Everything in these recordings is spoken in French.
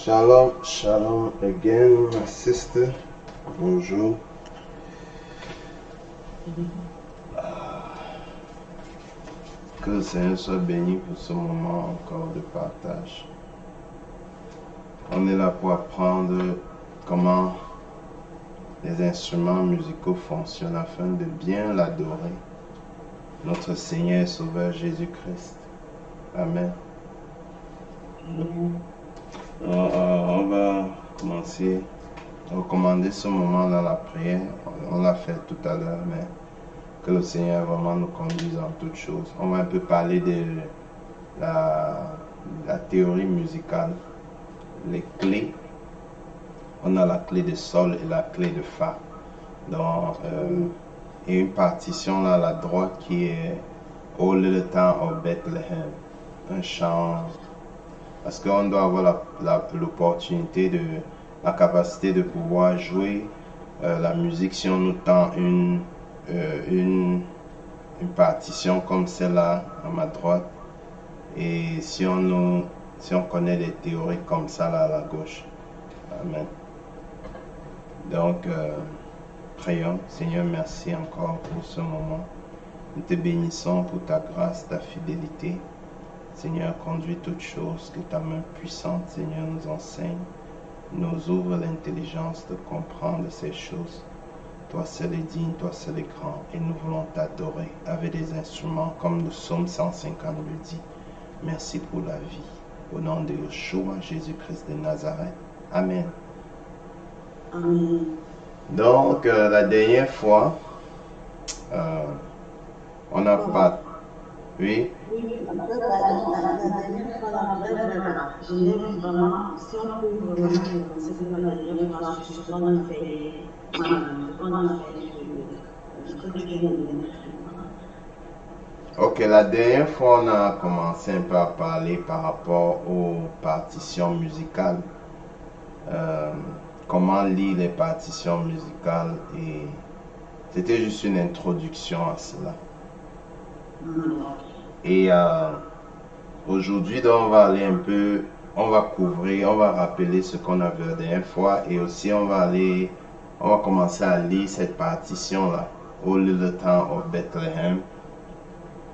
Shalom, shalom again, my sister. Bonjour. Que le Seigneur soit béni pour ce moment encore de partage. On est là pour apprendre comment les instruments musicaux fonctionnent afin de bien l'adorer. Notre Seigneur et Sauveur Jésus-Christ. Amen. On va commencer à recommander ce moment-là, la prière. On l'a fait tout à l'heure, mais que le Seigneur vraiment nous conduise en toutes choses. On va un peu parler de la théorie musicale, les clés. On a la clé de sol et la clé de fa. Donc, et une partition là à la droite qui est All Little Town of Bethlehem, un chant. Parce qu'on doit avoir l'opportunité, la capacité de pouvoir jouer la musique si on nous tend une partition comme celle-là à ma droite. Et si on connaît des théories comme ça là à la gauche. Amen. Donc, prions. Seigneur, merci encore pour ce moment. Nous te bénissons pour ta grâce, ta fidélité. Seigneur, conduis toutes choses, que ta main puissante, Seigneur, nous enseigne, nous ouvre l'intelligence de comprendre ces choses. Toi seul est digne, toi seul est grand, et nous voulons t'adorer avec des instruments comme le psaume 150 le dit. Merci pour la vie. Au nom de Yeshua, Jésus-Christ de Nazareth. Amen. Amen. Donc, la dernière fois, on n'a pas... Oui? Oui, la dernière fois, je l'ai vu vraiment, si on peut vraiment penser que la dernière fois, sur ce qu'on a fait, je crois que je viens de le mettre. Ok, la dernière fois, on a commencé un peu à parler par rapport aux partitions musicales. Comment lire les partitions musicales, et c'était juste une introduction à cela. Et aujourd'hui, donc, on va aller un peu, on va couvrir, on va rappeler ce qu'on a vu la dernière fois, et aussi on va commencer à lire cette partition-là, All Little Town of Bethlehem,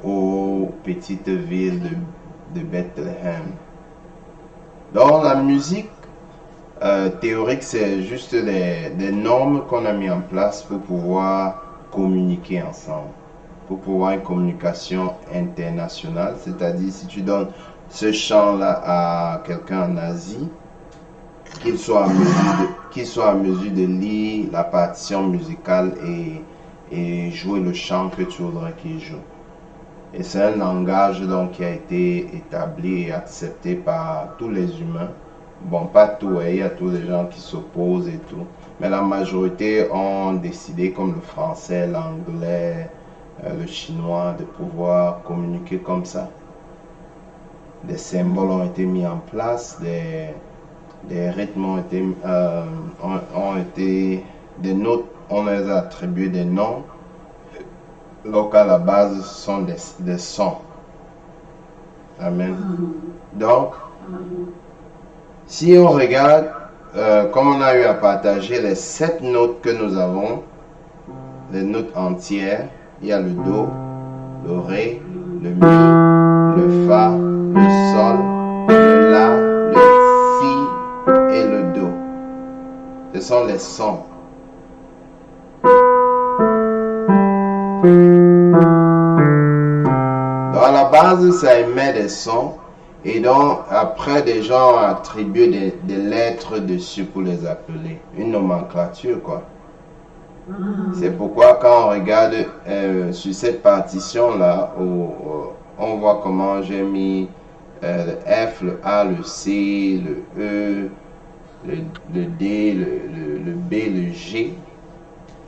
aux petites villes de Bethlehem. Donc la musique théorique, c'est juste des normes qu'on a mis en place pour pouvoir communiquer ensemble, pour pouvoir une communication internationale. C'est-à-dire, si tu donnes ce chant-là à quelqu'un en Asie, qu'il soit à mesure de lire la partition musicale et jouer le chant que tu voudrais qu'il joue. Et c'est un langage donc qui a été établi et accepté par tous les humains. Bon, pas tout, il y a tous les gens qui s'opposent et tout. Mais la majorité ont décidé, comme le français, l'anglais, le chinois, de pouvoir communiquer comme ça. Des symboles ont été mis en place, des rythmes ont été, des notes, on les a attribué des noms. Donc à la base, ce sont des sons. Amen. Donc, si on regarde, comme on a eu à partager les 7 notes que nous avons, les notes entières, il y a le Do, le Ré, le Mi, le Fa, le Sol, le La, le Si et le Do. Ce sont les sons. Donc à la base, ça émet des sons. Et donc, après, des gens ont attribué des lettres dessus pour les appeler. Une nomenclature, quoi. C'est pourquoi, quand on regarde sur cette partition-là, on voit comment j'ai mis le F, le A, le C, le E, le D, le B, le G.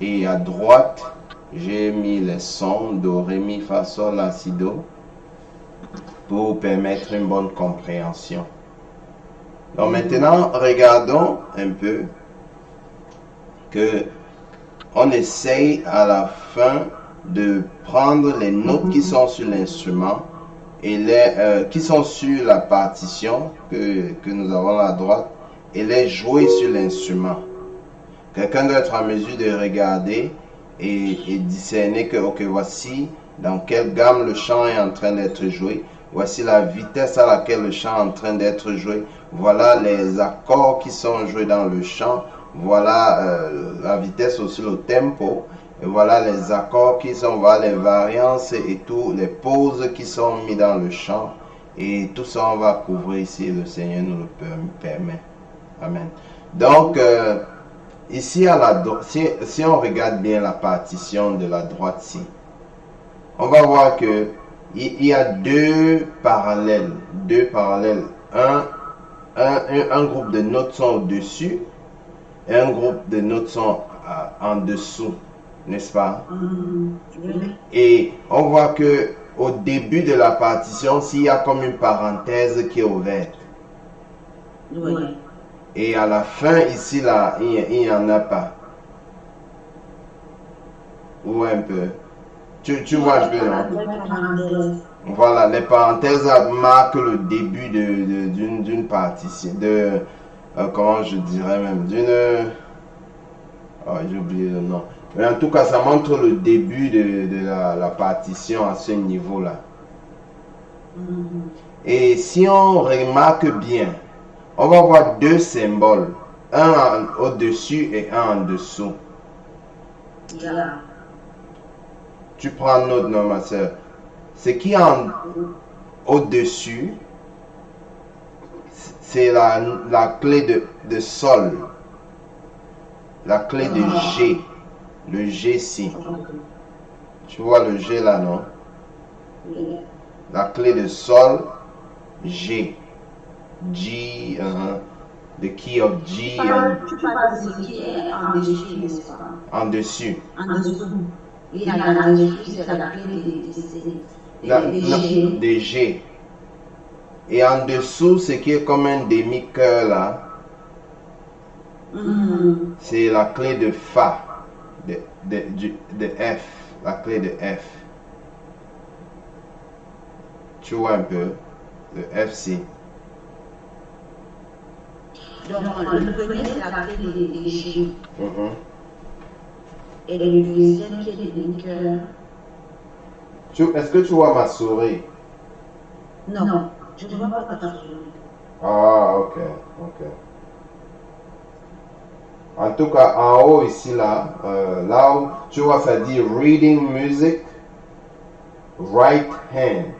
Et à droite, j'ai mis les sons Do, Ré, Mi, Fa, Sol, La, Si, Do, pour permettre une bonne compréhension. Donc maintenant, regardons un peu que on essaye à la fin de prendre les notes qui sont sur l'instrument et qui sont sur la partition que nous avons à droite et les jouer sur l'instrument. Quelqu'un doit être en mesure de regarder et discerner que, ok, voici dans quelle gamme le chant est en train d'être joué. Voici la vitesse à laquelle le chant est en train d'être joué. Voilà les accords qui sont joués dans le chant. Voilà la vitesse aussi, le tempo. Et voilà les accords qui sont, voilà les variances et tout, les pauses qui sont mis dans le chant. Et tout ça, on va couvrir ici, le Seigneur nous le permet. Amen. Donc, ici, si on regarde bien la partition de la droite-ci, on va voir que il y a deux parallèles. Un groupe de notes sont au-dessus et un groupe de notes sont en dessous, n'est-ce pas? Et on voit que au début de la partition, s'il y a comme une parenthèse qui est ouverte. Oui. Et à la fin, ici, là, il n'y en a pas. Ou un peu. Tu vois, je veux non? Voilà, les parenthèses marquent le début d'une partition, comment je dirais même, oh, j'ai oublié le nom. Mais en tout cas, ça montre le début de la partition à ce niveau-là. Et si on remarque bien, on va voir deux symboles, un au-dessus et un en dessous. Yeah. Tu prends note, non, ma soeur. Ce qui est au-dessus, c'est la clé de sol, la clé de G, le G-ci. Tu vois le G là, non? La clé de sol, G. G, the key of G. Tu parles de ce qui est en dessus, n'est-ce pas? En dessus. En dessous. Il y a en dessus, c'est la clé des G. Et en dessous, ce qui est comme un demi-cœur là, c'est la clé de Fa, de F, la clé de F. Tu vois un peu, le FC. Donc, le premier, c'est la clé des G. Et le deuxième, qui est le demi-cœur. Est-ce que tu vois ma souris? Non, je ne vois pas ta souris. Ah, ok. En tout cas, en haut ici, là où tu vois, ça dit Reading Music, Right Hand.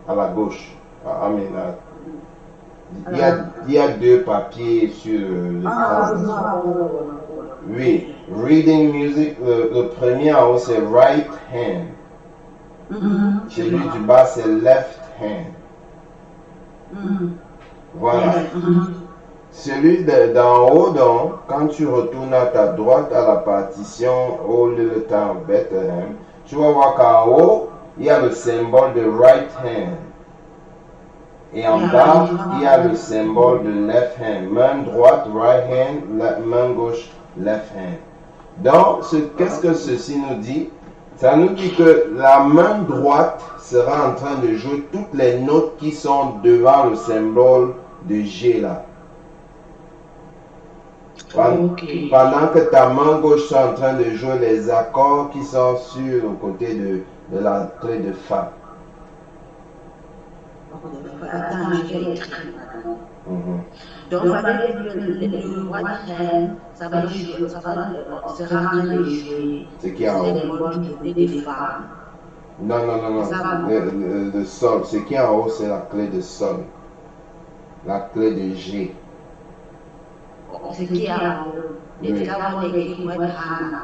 À la gauche. Il y a deux papiers sur l'écran. Oui, Reading Music, le premier en haut c'est Right Hand. Celui du bas c'est Left Hand. Voilà. Celui d'en haut, donc, quand tu retournes à ta droite à la partition All Little Town of Bethlehem, tu vas voir qu'en haut, il y a le symbole de Right Hand. Et en bas, il y a le symbole de Left Hand. Main droite, Right Hand, main gauche, Left Hand. Donc, qu'est-ce que ceci nous dit? Ça nous dit que la main droite sera en train de jouer toutes les notes qui sont devant le symbole de G là. Pendant que ta main gauche est en train de jouer les accords qui sont sur le côté de la clé de Fa. Attends, je vais écrire. Donc, le right hand, ça va jouer, sera en train de jouer. C'est qui en haut? Des femmes. Non. Le sol. Ce qui est en haut, c'est la clé de sol. La clé de G. Ce qui est en haut. Les gars vont écrire right hand.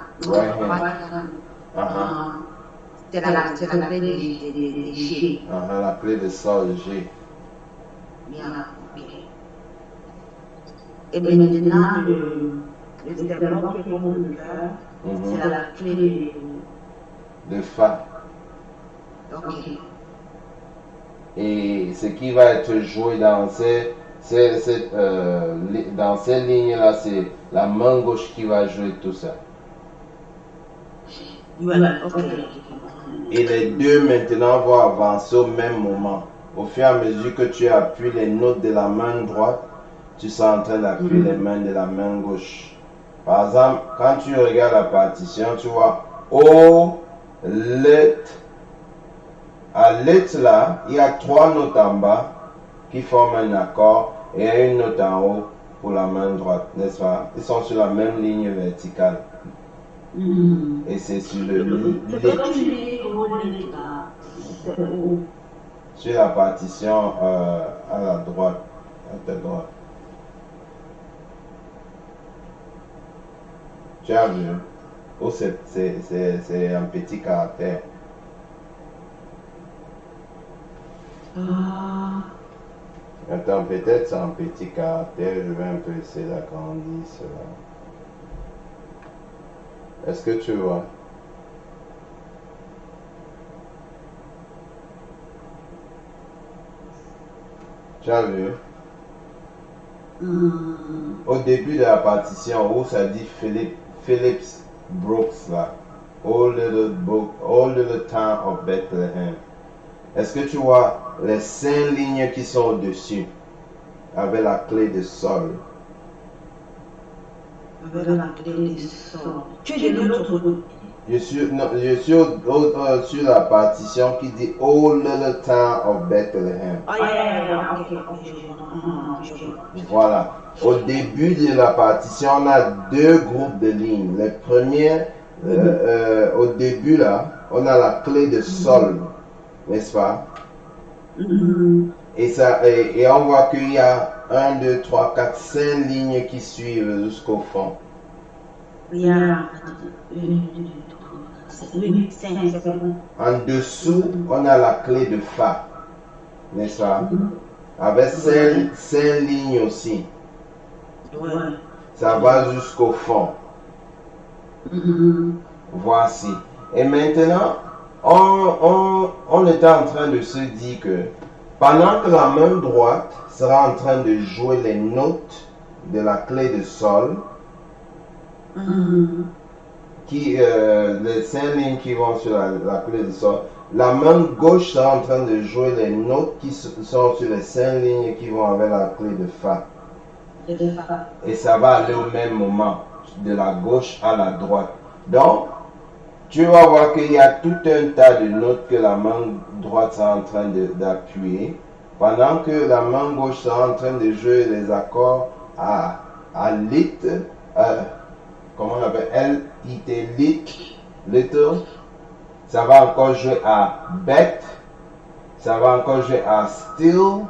C'est la clé de G. La clé de sol G. Bien. Et maintenant, le symbole que pour le faire, c'est la clé de Fa. Ok. Et ce qui va être joué dans ces lignes-là, c'est la main gauche qui va jouer tout ça. Voilà, ok. Et les deux maintenant vont avancer au même moment. au fur et à mesure que tu appuies les notes de la main droite, tu seras en train d'appuyer les mains de la main gauche. Par exemple, quand tu regardes la partition, tu vois O, let. À let là, il y a 3 notes en bas qui forment un accord et il y a une note en haut pour la main droite, n'est-ce pas? Ils sont sur la même ligne verticale. Et c'est sur le lit. Sur la partition à la droite, à ta droite. Tu as vu? Ou c'est un petit caractère. Attends, peut-être c'est un petit caractère. Je vais un peu essayer d'agrandir cela. Est-ce que tu vois? Tu as vu? Au début de la partition où ça dit Phillips Brooks là, All Little Town of Bethlehem. Est-ce que tu vois les 5 lignes qui sont au-dessus avec la clé de sol? Avec la clé de sol. Tu es de l'autre côté. Je suis sur la partition qui dit All Little Town of Bethlehem. Voilà. Au début de la partition, on a 2 groupes de lignes. Les premières, au début là, on a la clé de sol, n'est-ce pas? Et on voit qu'il y a 1, 2, 3, 4, 5 lignes qui suivent jusqu'au fond. En dessous, on a la clé de Fa, n'est-ce pas? Avec 5 lignes aussi. Ça va jusqu'au fond. Voici. Et maintenant, on était en train de se dire que pendant que la main droite sera en train de jouer les notes de la clé de sol, les 5 lignes qui vont sur la clé de sol, la main gauche sera en train de jouer les notes qui sont sur les 5 lignes qui vont avec la clé de Fa. Et ça va aller au même moment, de la gauche à la droite. Donc, tu vas voir qu'il y a tout un tas de notes que la main droite sera en train d'appuyer, pendant que la main gauche sera en train de jouer les accords à lit, comment on appelle, L-I-T, lit, little. Ça va encore jouer à bet, ça va encore jouer à still,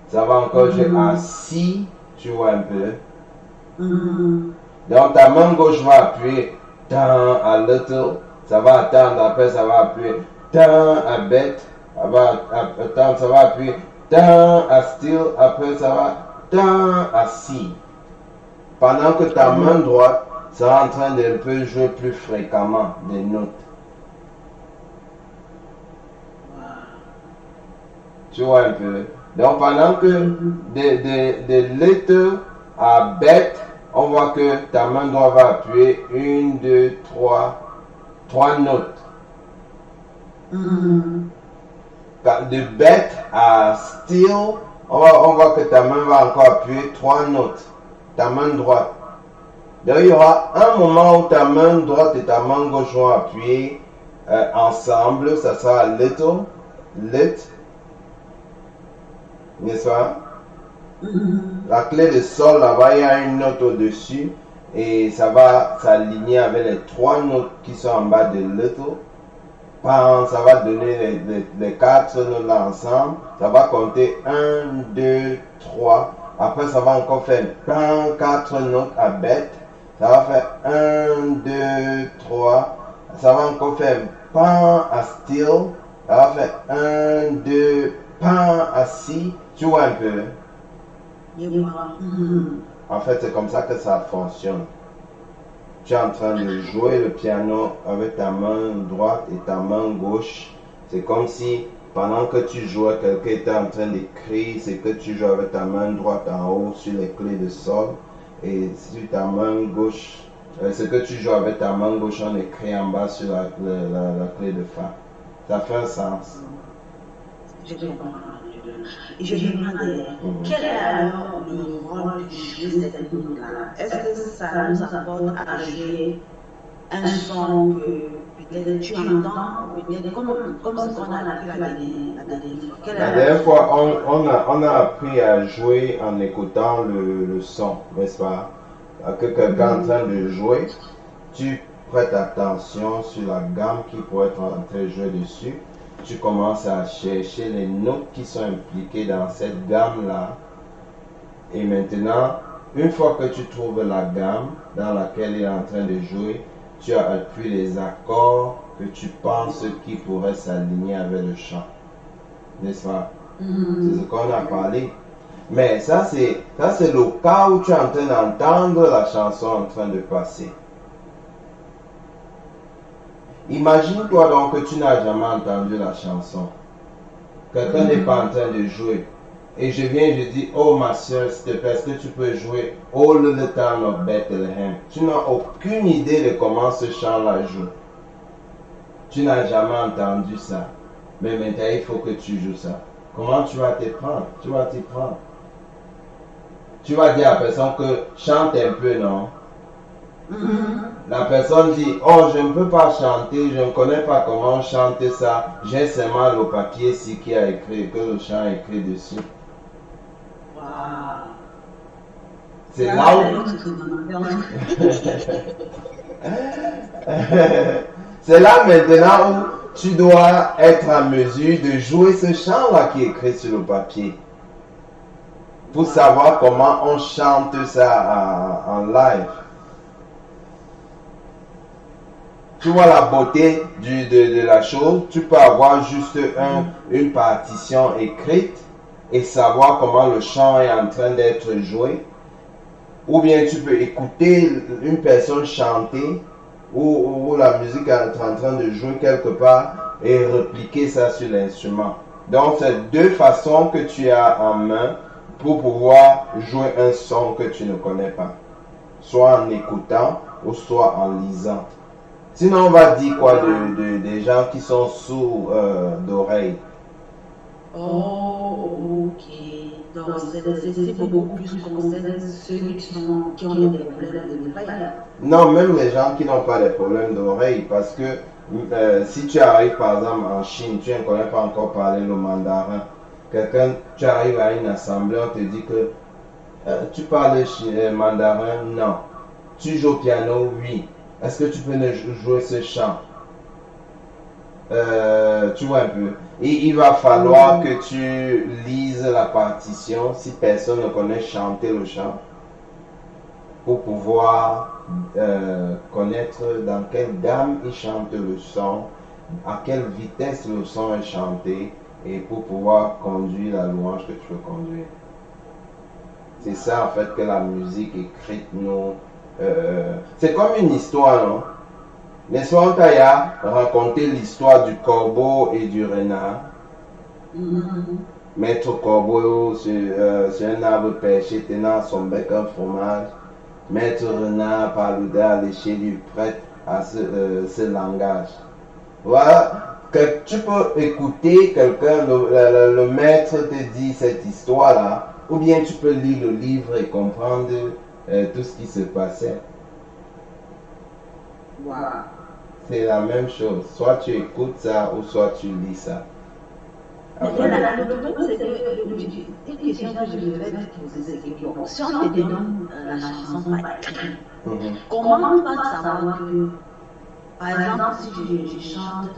ça va encore jouer à si, tu vois un peu. Donc ta main gauche va appuyer dans à little, ça va attendre, après ça va appuyer dans à bet, ça va attendre, ça va appuyer dans à still, après ça va dans à si. Pendant que ta main droite sera en train d'un peu jouer plus fréquemment des notes. Tu vois un peu. Donc pendant que de little à bet, on voit que ta main droite va appuyer 1, 2, 3 notes. De bet à still, on voit que ta main va encore appuyer 3 notes. Ta main droite. Donc il y aura un moment où ta main droite et ta main gauche vont appuyer ensemble. Ça sera little, lit, n'est-ce pas? La clé de sol là-bas, il y a une note au-dessus et ça va s'aligner avec les 3 notes qui sont en bas de little. Ça va donner les 4 notes là ensemble. Ça va compter 1, 2, 3. Après, ça va encore faire 4 notes à bet. Ça va faire 1, 2, 3. Ça va encore faire pan à still. Ça va faire 1, 2, pan à si. Tu vois un peu? En fait, c'est comme ça que ça fonctionne. Tu es en train de jouer le piano avec ta main droite et ta main gauche. C'est comme si pendant que tu jouais, quelqu'un était en train d'écrire ce que tu joues avec ta main droite en haut sur les clés de sol. Et sur ta main gauche, ce que tu joues avec ta main gauche, on écrit en bas sur la clé de Fa. Ça fait un sens. Et je me demandais, quel est alors le rôle que joue cette note-là? Est-ce que ça nous apporte à jouer un son que peut-être tu entends, ou peut-être comme ce qu'on a appris la dernière fois? La dernière fois, on a appris à jouer en écoutant le son, n'est-ce pas? Que quelqu'un est en train de jouer, tu prêtes attention sur la gamme qui pourrait être en train de jouer dessus. Tu commences à chercher les notes qui sont impliquées dans cette gamme-là. Et maintenant, une fois que tu trouves la gamme dans laquelle il est en train de jouer, tu as appris les accords que tu penses qui pourraient s'aligner avec le chant. N'est-ce pas? C'est ce qu'on a parlé. Mais ça, c'est le cas où tu es en train d'entendre la chanson en train de passer. Imagine-toi donc que tu n'as jamais entendu la chanson. Quelqu'un n'est pas en train de jouer. Et je viens et je dis, oh ma soeur, s'il te plaît, est-ce que tu peux jouer All the Town of Bethlehem? Tu n'as aucune idée de comment ce chant-là joue. Tu n'as jamais entendu ça. Mais maintenant, il faut que tu joues ça. Comment tu vas t'y prendre? Tu vas t'y prendre. Tu vas dire à la personne que chante un peu, non? La personne dit, oh, je ne peux pas chanter, je ne connais pas comment chanter ça. J'ai seulement le papier ici qui a écrit, que le chant est écrit dessus. Wow. C'est là où... C'est là maintenant où tu dois être en mesure de jouer ce chant-là qui est écrit sur le papier. Pour savoir comment on chante ça en live. Tu vois la beauté de la chose. Tu peux avoir juste une partition écrite et savoir comment le chant est en train d'être joué. Ou bien tu peux écouter une personne chanter ou la musique est en train de jouer quelque part et répliquer ça sur l'instrument. Donc c'est deux façons que tu as en main pour pouvoir jouer un son que tu ne connais pas. Soit en écoutant ou soit en lisant. Sinon on va dire quoi des gens qui sont sourds d'oreilles. Oh, ok. Donc, c'est beaucoup plus concerne ceux qui ont des problèmes d'oreille. Non, même les gens qui n'ont pas de problèmes d'oreille, parce que si tu arrives par exemple en Chine, tu ne connais pas encore parler le mandarin. Tu arrives à une assemblée, on te dit que tu parles mandarin, non. Tu joues au piano, oui. Est-ce que tu peux jouer ce chant? Tu vois un peu. Et il va falloir que tu lises la partition si personne ne connaît chanter le chant pour pouvoir connaître dans quelle gamme il chante le son, à quelle vitesse le son est chanté et pour pouvoir conduire la louange que tu veux conduire. C'est ça en fait que la musique écrite nous... c'est comme une histoire, non? N'est-ce pas, on t'a raconté l'histoire du corbeau et du renard. Maître corbeau sur un arbre perché tenant à son bec un fromage. Maître renard par l'odeur léchée lui prête à ce langage. Voilà, que tu peux écouter quelqu'un, le maître te dit cette histoire-là, ou bien tu peux lire le livre et comprendre tout ce qui se passait. Wow. C'est la même chose. Soit tu écoutes ça ou soit tu lis ça. Le problème, c'est que une question que je vais te poser, c'est que si on te donne la chanson par écrit, comment tu vas savoir que, par exemple, si je chante,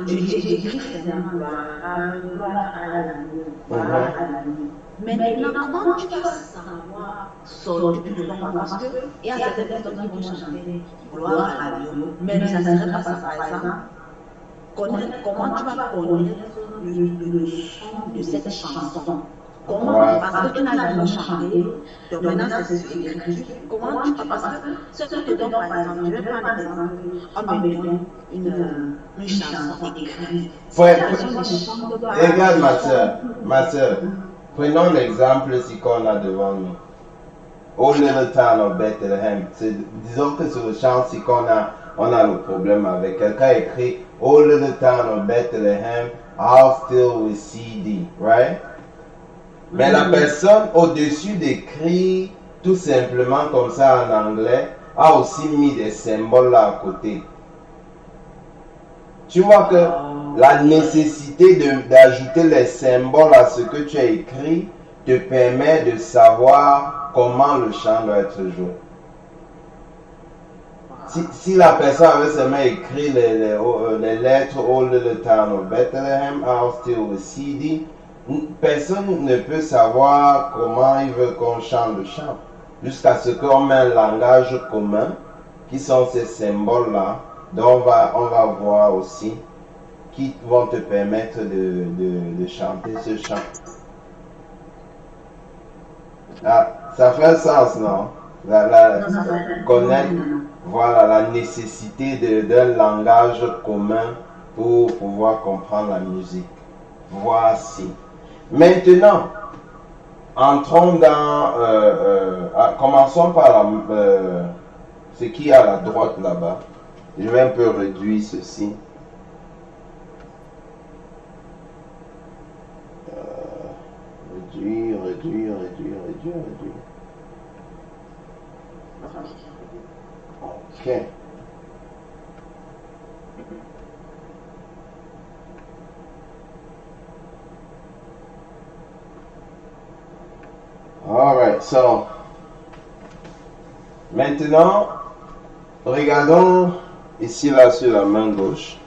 j'écris seulement, maintenant, comment tu vas savoir sortir du nom? Parce qu'il y a certaines personnes qui vont chanter gloire à Dieu, mais ça ne serait pas ça, par exemple. Comment tu vas connaître le son de cette chanson? Comment? Parce que tu n'as jamais chanté, donc maintenant c'est sur écriture. Comment tu vas? Parce que ce que te donne, par exemple, je vais prendre un exemple, on me donne une chanson écrite. Regarde ma soeur, prenons l'exemple ici qu'on a devant nous. All Little Town of Bethlehem. Disons que sur le chant, si on a le problème avec quelqu'un écrit O little town of Bethlehem, how still we see thee, right? Mais la personne au-dessus d'écrit tout simplement comme ça en anglais a aussi mis des symboles là à côté. Tu vois que la nécessité d'ajouter les symboles à ce que tu as écrit te permet de savoir comment le chant doit être joué. Si la personne avait seulement écrit les lettres All the Town of Bethlehem, how still we see thee, personne ne peut savoir comment ils veulent qu'on chante le chant. Jusqu'à ce qu'on met un langage commun, qui sont ces symboles-là, dont on va voir aussi, qui vont te permettre de chanter ce chant. Ah, ça fait sens, non? Connaître, voilà, la nécessité d'un langage commun pour pouvoir comprendre la musique. Voici. Maintenant, entrons dans... commençons par ce qui est à la droite là-bas. Je vais un peu réduire ceci. Réduire. Ok. Alright, so maintenant, regardons ici là sur la main gauche.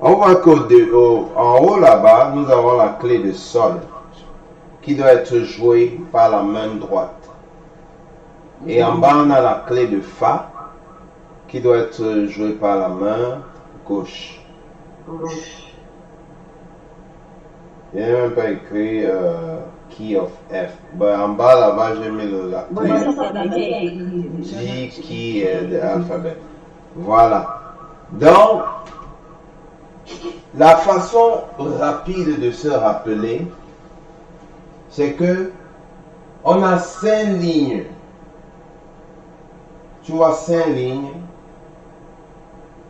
On voit qu'en haut là-bas, nous avons la clé de sol qui doit être jouée par la main droite. Et en bas, on a la clé de fa qui doit être jouée par la main gauche. Il n'y a même pas écrit key of F. Ben, en bas là-bas, j'ai mis la clé G key de l'alphabet. Voilà. Donc, la façon rapide de se rappeler, c'est que on a 5 lignes. Tu vois 5 lignes?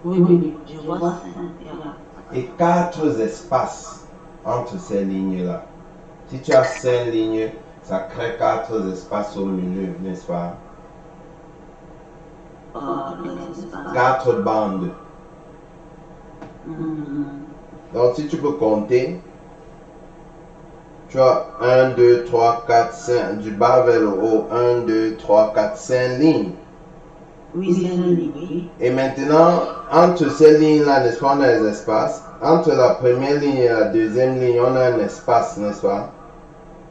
Oui, je vois 5. Et 4 espaces entre ces lignes-là. Si tu as 5 lignes, ça crée 4 espaces au milieu, n'est-ce pas? 4 bandes. Donc si tu peux compter, tu as 1, 2, 3, 4, 5, du bas vers le haut, 1, 2, 3, 4, 5 lignes. Oui, 5 lignes. Et maintenant, entre ces lignes-là, n'est-ce pas, on a les espaces. Entre la première ligne et la deuxième ligne, on a un espace, n'est-ce pas?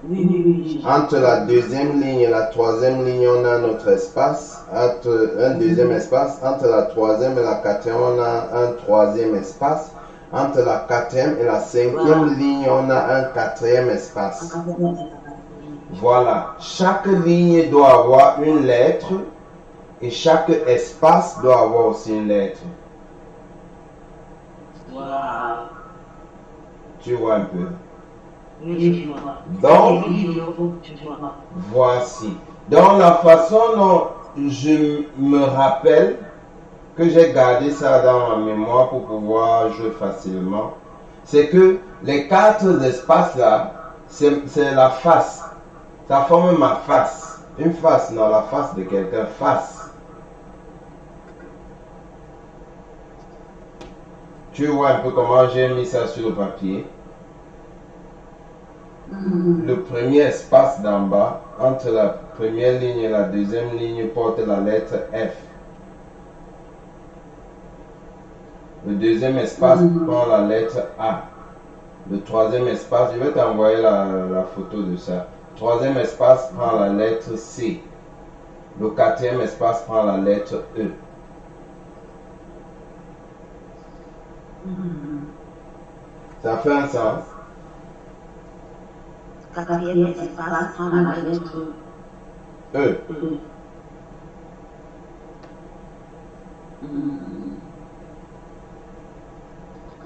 Oui. Entre la deuxième ligne et la troisième ligne, on a un autre espace. Entre un deuxième espace. Entre la troisième et la quatrième, on a un troisième espace. Entre la quatrième et la cinquième ligne, on a un quatrième espace. Voilà. Chaque ligne doit avoir une lettre et chaque espace doit avoir aussi une lettre. Tu vois un peu? Donc, voici. Donc, la façon dont je me rappelle que j'ai gardé ça dans ma mémoire pour pouvoir jouer facilement, c'est que les 4 espaces là, c'est la face. Ça forme ma face. Une face, non, la face de quelqu'un, face. Tu vois un peu comment j'ai mis ça sur le papier? Le premier espace d'en bas, entre la première ligne et la deuxième ligne, porte la lettre F. Le deuxième espace prend la lettre A. Le troisième espace, je vais t'envoyer la photo de ça. Le troisième espace prend la lettre C. Le quatrième espace prend la lettre E. Ça fait un sens? Quatrième espace prend la lettre E.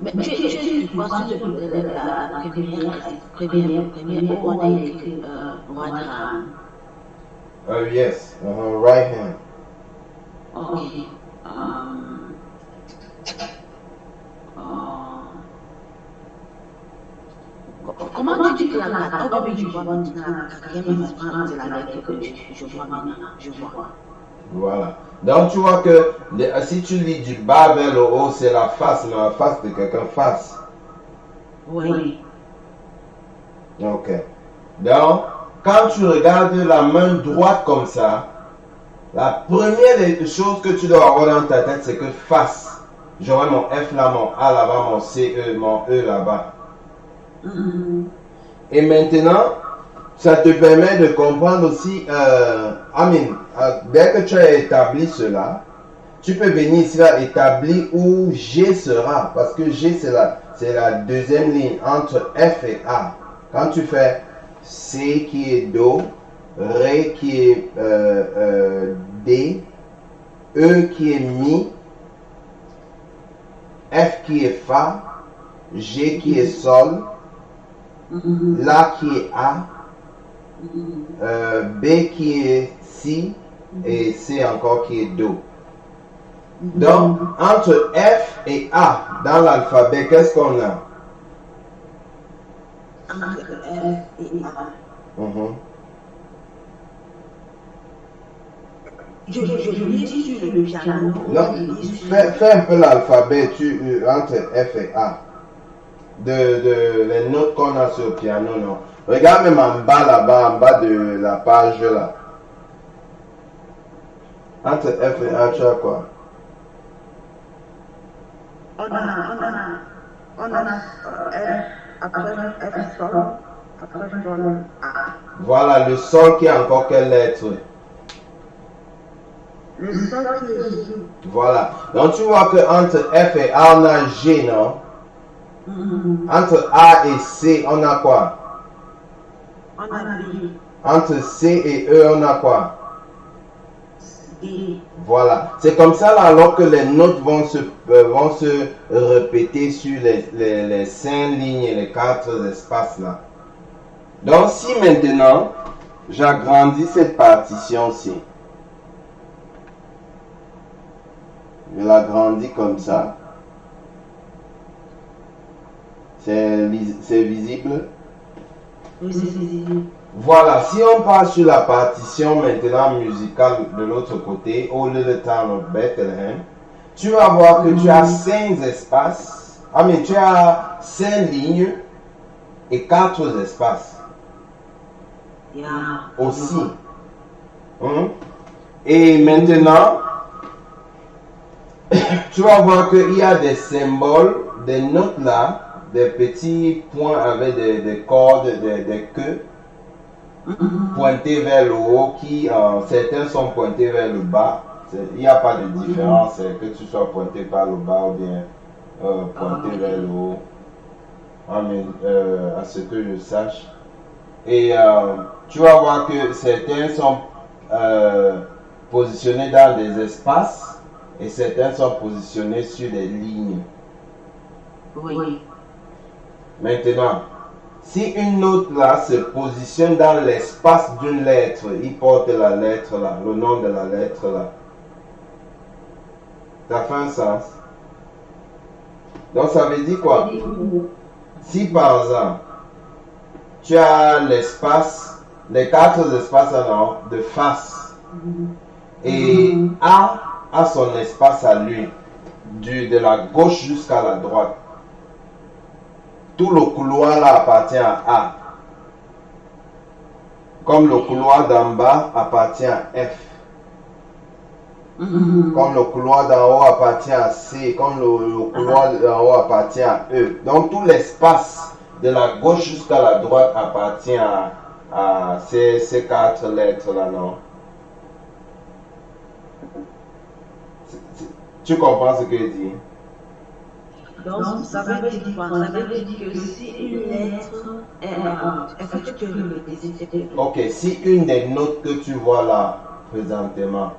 Mais tu vois sur la première, on a écrit right hand. Yes, right hand. Ok. Euh, euh, Comment tu dis que la oh oui, je vois maintenant la quatrième phase de la lettre que je vois maintenant. Je vois. Voilà. Donc tu vois que si tu lis du bas vers le haut, c'est la face, mais la face de quelqu'un face. Oui. Ok. Donc, quand tu regardes la main droite comme ça, la première des choses que tu dois avoir dans ta tête, c'est que face. J'aurai mon F là, mon A là-bas, mon mon E là-bas. Et maintenant, ça te permet de comprendre aussi, dès que tu as établi cela, tu peux venir ici là établir où G sera. Parce que G, c'est la deuxième ligne entre F et A. Quand tu fais C qui est Do, Ré qui est D, E qui est Mi, F qui est Fa, G qui est Sol, La qui est A, B qui est Si et C encore qui est Do. Donc, entre F et A dans l'alphabet, qu'est-ce qu'on a? Entre F et A. Je lis sur le piano. Non, fais un peu l'alphabet entre F et A. De les notes qu'on a sur le piano, non. Regarde même en bas là-bas, en bas de la page là. Entre F et A, tu as quoi? On a F, après F sol, après sol A. Voilà, le sol qui est encore quelle lettre? Le sol qui est J. Voilà. Donc tu vois que entre F et A, on a G, non? Entre A et C, on a quoi? On a B. Entre C et E, on a quoi? D. Voilà. C'est comme ça là, alors que les notes vont se répéter sur les 5 lignes et les 4 espaces là. Donc si maintenant, j'agrandis cette partition-ci. Je l'agrandis comme ça. C'est visible? Oui, c'est visible. Voilà, si on passe sur la partition maintenant musicale de l'autre côté, au lieu de Town of Bethlehem, tu vas voir que tu as 5 espaces, tu as 5 lignes et 4 espaces. Yeah. Aussi. Et maintenant, tu vas voir qu'il y a des symboles, des notes là, des petits points avec des cordes, des queues pointés vers le haut, certains sont pointés vers le bas. Il n'y a pas de différence, que tu sois pointé par le bas ou bien pointé vers le haut. À ce que je sache. Et tu vas voir que certains sont positionnés dans des espaces et certains sont positionnés sur des lignes. Oui. Maintenant, si une note là se positionne dans l'espace d'une lettre, il porte la lettre là, le nom de la lettre là. Ça fait un sens? Donc ça veut dire quoi? Si par exemple, tu as l'espace, les 4 espaces alors, de face, et A a son espace à lui, de la gauche jusqu'à la droite. Tout le couloir là appartient à A. Comme le couloir d'en bas appartient à F. Comme le couloir d'en haut appartient à C. Comme le couloir d'en haut appartient à E. Donc tout l'espace de la gauche jusqu'à la droite appartient à ces 4 lettres là, non? Tu comprends ce que je dis? Donc, ça veut dire quoi? Ça veut dire que si une lettre est-ce que tu peux répéter s'il te plaît? Ok, si une des notes que tu vois là, présentement,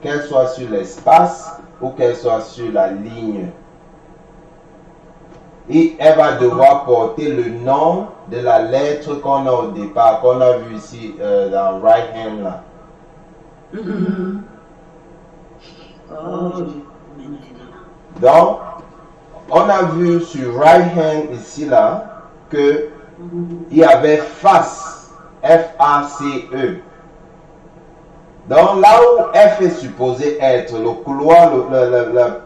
qu'elle soit sur l'espace ou qu'elle soit sur la ligne, et elle va devoir porter le nom de la lettre qu'on a au départ, qu'on a vu ici dans right hand là. Oh, maintenant. Donc, on a vu sur right hand ici là que il y avait face, F-A-C-E. Donc là où F est supposé être, le couloir,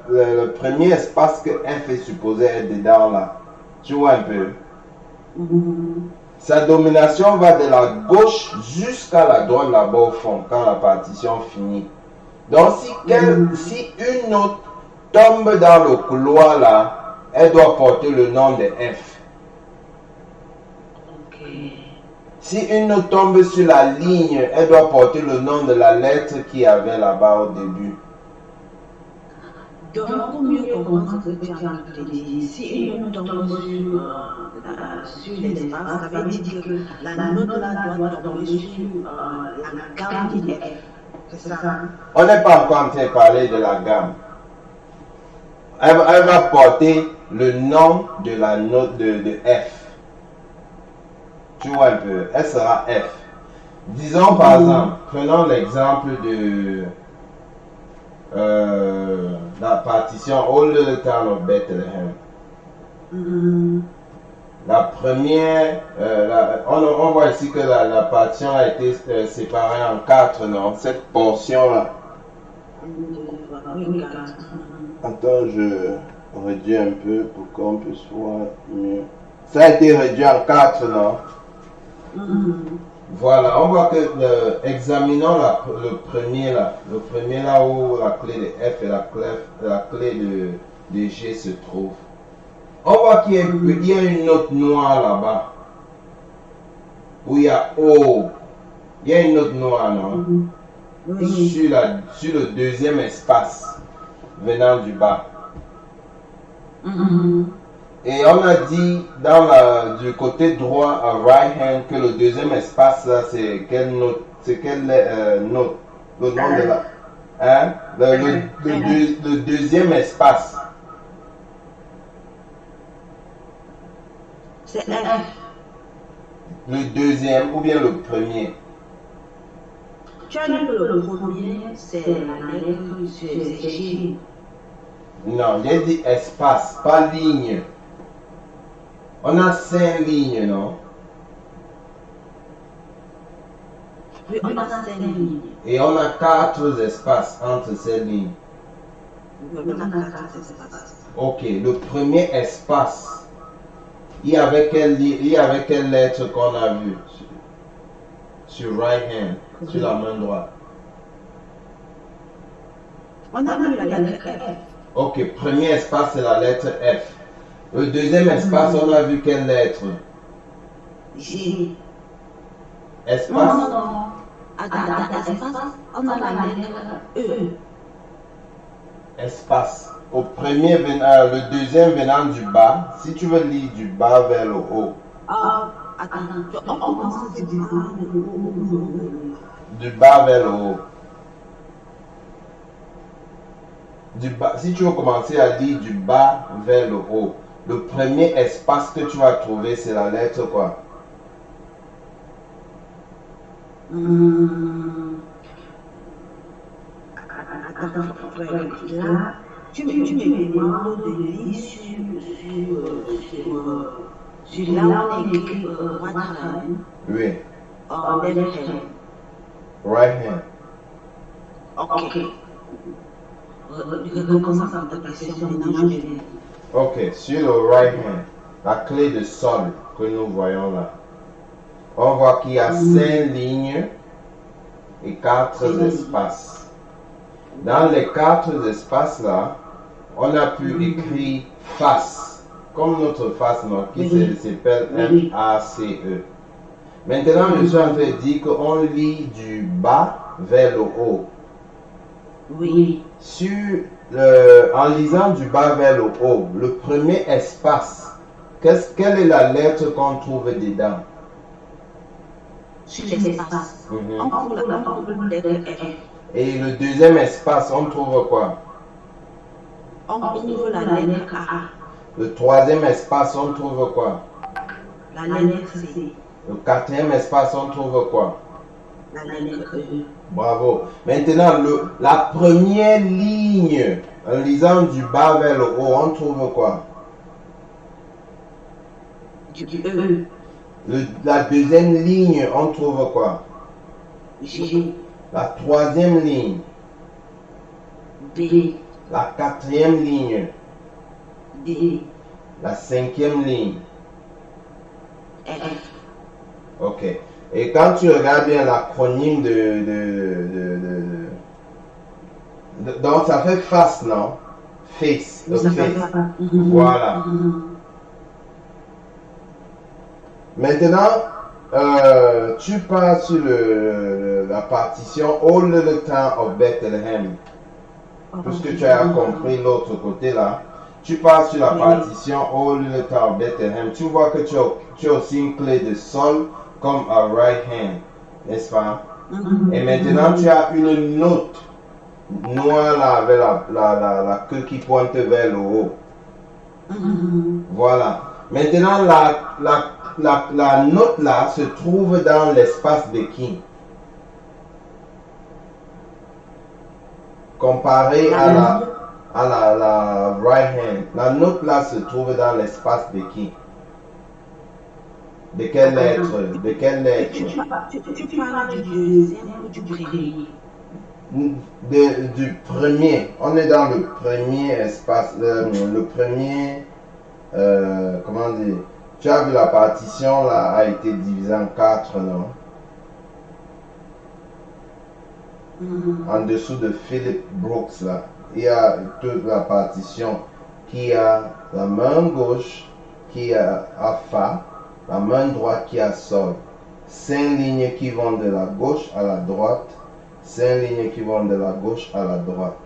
le premier espace que F est supposé être dedans là, tu vois un peu. Sa domination va de la gauche jusqu'à la droite là-bas au fond, quand la partition finit. Donc si une note tombe dans le couloir là, elle doit porter le nom de F. Si une note tombe sur la ligne, elle doit porter le nom de la lettre qu'il y avait là-bas au début. Donc, pour mieux comprendre ce que tu as dit, si une note tombe sur l'espace, ça veut dire que la note là doit tomber sur la gamme de F. C'est ça? On n'est pas encore en train de parler de la gamme. Elle va porter le nom de la note de F. Tu vois un peu, elle sera F. Disons par exemple, prenons l'exemple de la partition All the Town of Bethlehem. La première, on voit ici que la partition a été séparée en 4, non? Cette portion-là. Attends, je réduis un peu pour qu'on puisse voir mieux. Ça a été réduit en 4, non? Voilà, on voit que examinons le premier là où la clé de F et la clé de G se trouve. On voit qu'il y a une note noire là-bas, où il y a O. Il y a une note noire, non? Sur le deuxième espace venant du bas. Et on a dit du côté droit à right hand que le deuxième espace là c'est quelle note? C'est quelle note? Le nom de la. Hein? Le deuxième espace. C'est F. Le deuxième ou bien le premier? Tu as dit que le premier c'est la lettre c'est G. Non, j'ai dit espace, pas ligne. On a 5 lignes, non? Oui, on a 5 lignes. Et on a 4 espaces entre ces lignes. Oui, on a 4 espaces. Ok, le premier espace, il y avait quelle lettre qu'on a vu sur right hand, sur la main droite? On a vu la lettre F. Ok, premier espace, c'est la lettre F. Le deuxième espace, on a vu quelle lettre? G. Espace? Non. Espace, on a la lettre E. Espace. Le deuxième venant du bas, si tu veux lire du bas vers le haut. Attends, on commence du bas vers le haut. Du bas vers le haut. Si tu veux commencer à lire du bas vers le haut, le premier espace que tu vas trouver, c'est la lettre quoi? Attends, là, tu me demandes de lire sur là où on écrit right hand. Oui. Left hand. Right hand. Ok. Recommence par ta question, maintenant je vais. Ok, sur le right hand, la clé de sol que nous voyons là, on voit qu'il y a 5 lignes et 4 espaces. Dans les 4 espaces là, on a pu écrire face, comme notre face non, qui s'appelle F-A-C-E. Maintenant, je suis en train de dire qu'on lit du bas vers le haut. Oui. En lisant du bas vers le haut, le premier espace, quelle est la lettre qu'on trouve dedans? Sur l'espace. On trouve la lettre F. Et le deuxième espace, on trouve quoi? On trouve la lettre A. Le troisième espace, on trouve quoi? La lettre C. Le quatrième espace, on trouve quoi? la lettre E. Bravo. Maintenant, la première ligne, en lisant du bas vers le haut, on trouve quoi? Du E. La deuxième ligne, on trouve quoi? G. La troisième ligne. B. La quatrième ligne. D. La cinquième ligne. F. Ok. Et quand tu regardes bien l'acronyme donc ça fait face, non? Face. Oui, ça fait face. ça. Voilà. Maintenant, tu pars sur la partition All the Town of Bethlehem. Puisque tu as compris l'autre côté là, tu pars sur la partition All the Town of Bethlehem. Tu vois que tu as aussi une clé de sol comme à right hand, n'est-ce pas? Et maintenant, tu as une note noire là avec la queue qui pointe vers le haut. Voilà. Maintenant, la note là se trouve dans l'espace de qui? Comparé à la right hand, la note là se trouve dans l'espace de qui? De quelle lettre? De quelle lettre? Tu parles du deuxième ou du premier? Du premier. On est dans le premier espace, le premier, comment dire? Tu as vu la partition là a été divisée en 4, non? En dessous de Philip Brooks là, il y a toute la partition qui a la main gauche qui a Fa, la main droite qui a Sol. 5 lignes qui vont de la gauche à la droite, 5 lignes qui vont de la gauche à la droite.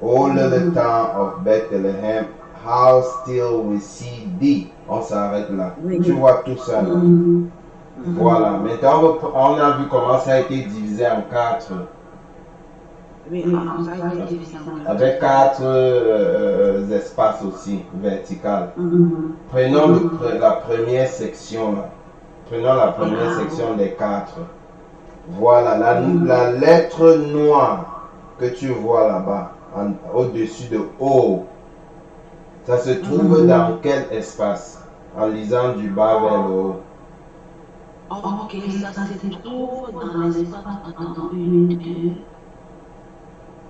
All the town of Bethlehem, how still we see thee. On s'arrête là. Tu vois tout ça là. Voilà. Maintenant, on a vu comment ça a été divisé en 4. Oui, ça a été divisé en 4. Avec 4 espaces aussi, verticales. Prenons la première section là. Prenons la première section des 4. Voilà, la lettre noire que tu vois là-bas, au-dessus de O, ça se trouve dans quel espace? En lisant du bas vers le haut. Ok, ça se trouve dans l'espace, attends, 1, 2.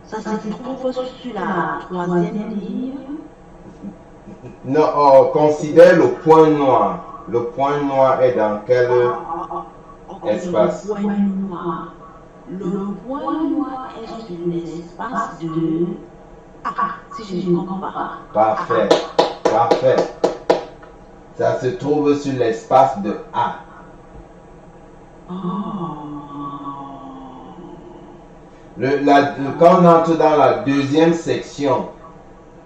Ça se trouve sur la troisième ligne. Non, considère le point noir. Le point noir est dans quel espace? Le point noir. Le point noir est sur l'espace de A, si je ne comprends pas. Parfait, parfait. Ça se trouve sur l'espace de A. Quand on entre dans la deuxième section,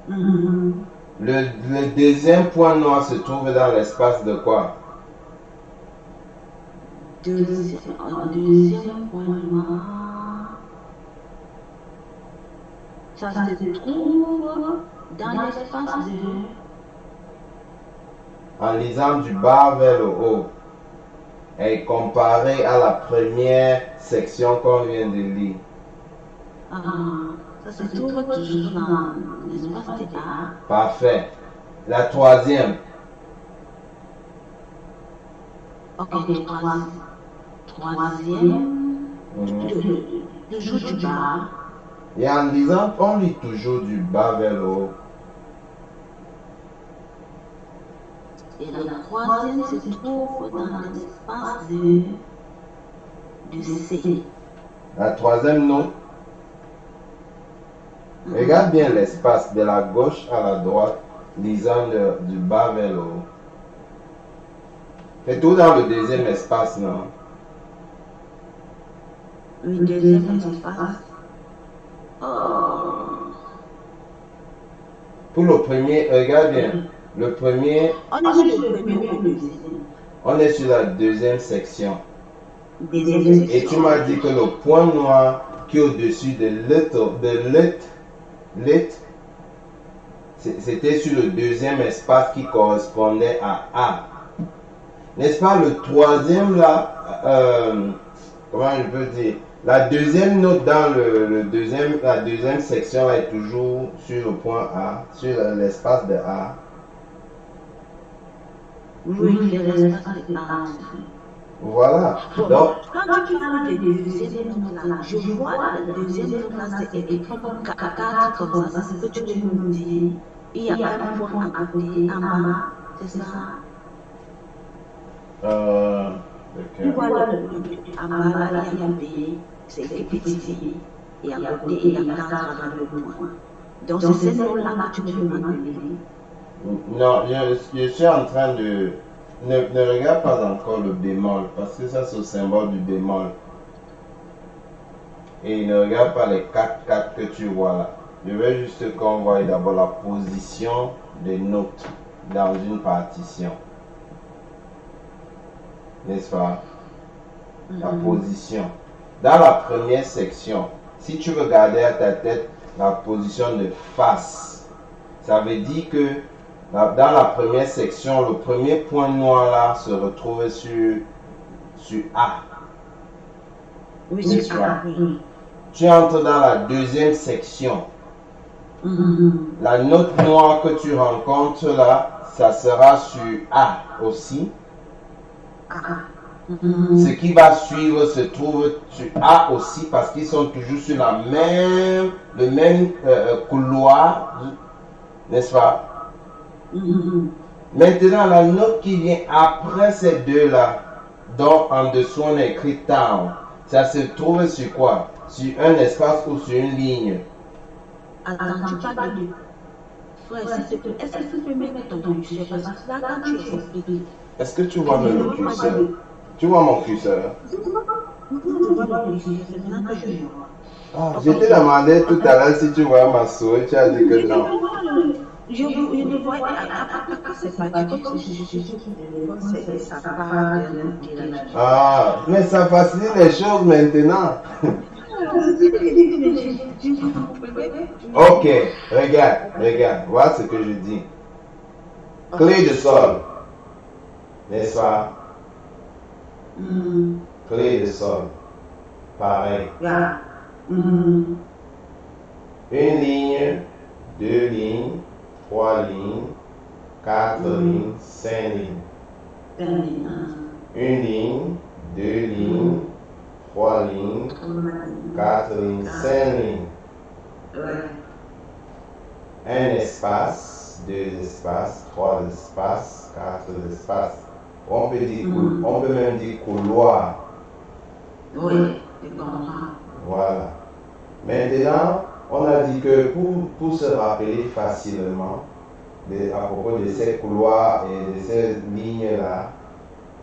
le deuxième point noir se trouve dans l'espace de quoi? Deuxième point noir. Ça se trouve dans l'espace de... En lisant du bas vers le haut. Et comparé à la première section qu'on vient de lire. Ça se trouve toujours dans l'espace de A. Parfait. La troisième. Ok, troisième. Toujours du bas. Et en lisant, on lit toujours du bas vers le haut. Et la troisième se trouve dans l'espace de C. La troisième note. Regarde bien l'espace de la gauche à la droite, lisant du bas vers le haut. C'est tout dans le deuxième espace, non? Le deuxième espace. Pour le premier, regarde bien. Le premier. On est sur le premier ou le deuxième? On est sur la deuxième section. Deuxième section. Et tu m'as dit que le point noir qui est au-dessus de lit, c'était sur le deuxième espace qui correspondait à A. N'est-ce pas, le troisième là, comment je peux dire, la deuxième note dans la deuxième section est toujours sur le point A, sur l'espace de A. Oui, les espaces de A. Voilà. Bon, Donc, quand tu parles de deuxième note là, je vois la deuxième note là, c'est écrit comme 4 comme ça, c'est ce que tu veux me dire. Il y a un point à côté, en bas, c'est ça. Tu vois en bas là, il y a un B, c'est écrit petit B, et à côté, il y a 4 avec le point. Donc, c'est cette note là que tu veux m'appeler. non, je suis en train de... Ne regarde pas encore le bémol, parce que ça c'est le symbole du bémol. Et ne regarde pas les 4 que tu vois là. Je veux juste qu'on voie d'abord la position des notes dans une partition. N'est-ce pas? La position. Dans la première section, si tu veux garder à ta tête la position de face, ça veut dire que dans la première section, le premier point noir là se retrouve sur A. Oui, c'est A. Tu entres dans la deuxième section. La note noire que tu rencontres là, ça sera sur A aussi. Ce qui va suivre se trouve sur A aussi parce qu'ils sont toujours sur le même couloir, n'est-ce pas? Maintenant, la note qui vient après ces deux-là, dont en dessous on a écrit town, ça se trouve sur quoi? Sur un espace ou sur une ligne? Attends, tu parles de... Frère, s'il te plaît, est-ce que tu peux mettre ton curseur? Parce que là, quand tu expliques... Est-ce que tu vois même le curseur? Tu vois mon curseur? Ah, je t'ai demandé tout à l'heure si tu vois ma souris, tu as dit que non. Je ne vois pas, c'est pas du tout, c'est ça part de... Ah, mais ça facilite les choses maintenant. Ok, regarde, voilà ce que je dis. Clé de sol, n'est-ce pas? Clé de sol, pareil. Une ligne, 2 lignes, 3 lignes, 4 lignes, 5 lignes. Une ligne, 2 lignes, 3 lignes, 4 lignes, 5 lignes. Un espace, 2 espaces, 3 espaces, 4 espaces. On peut même dire couloir. Oui, je comprends. Voilà. Maintenant, on a dit que pour se rappeler facilement à propos de ces couloirs et de ces lignes-là,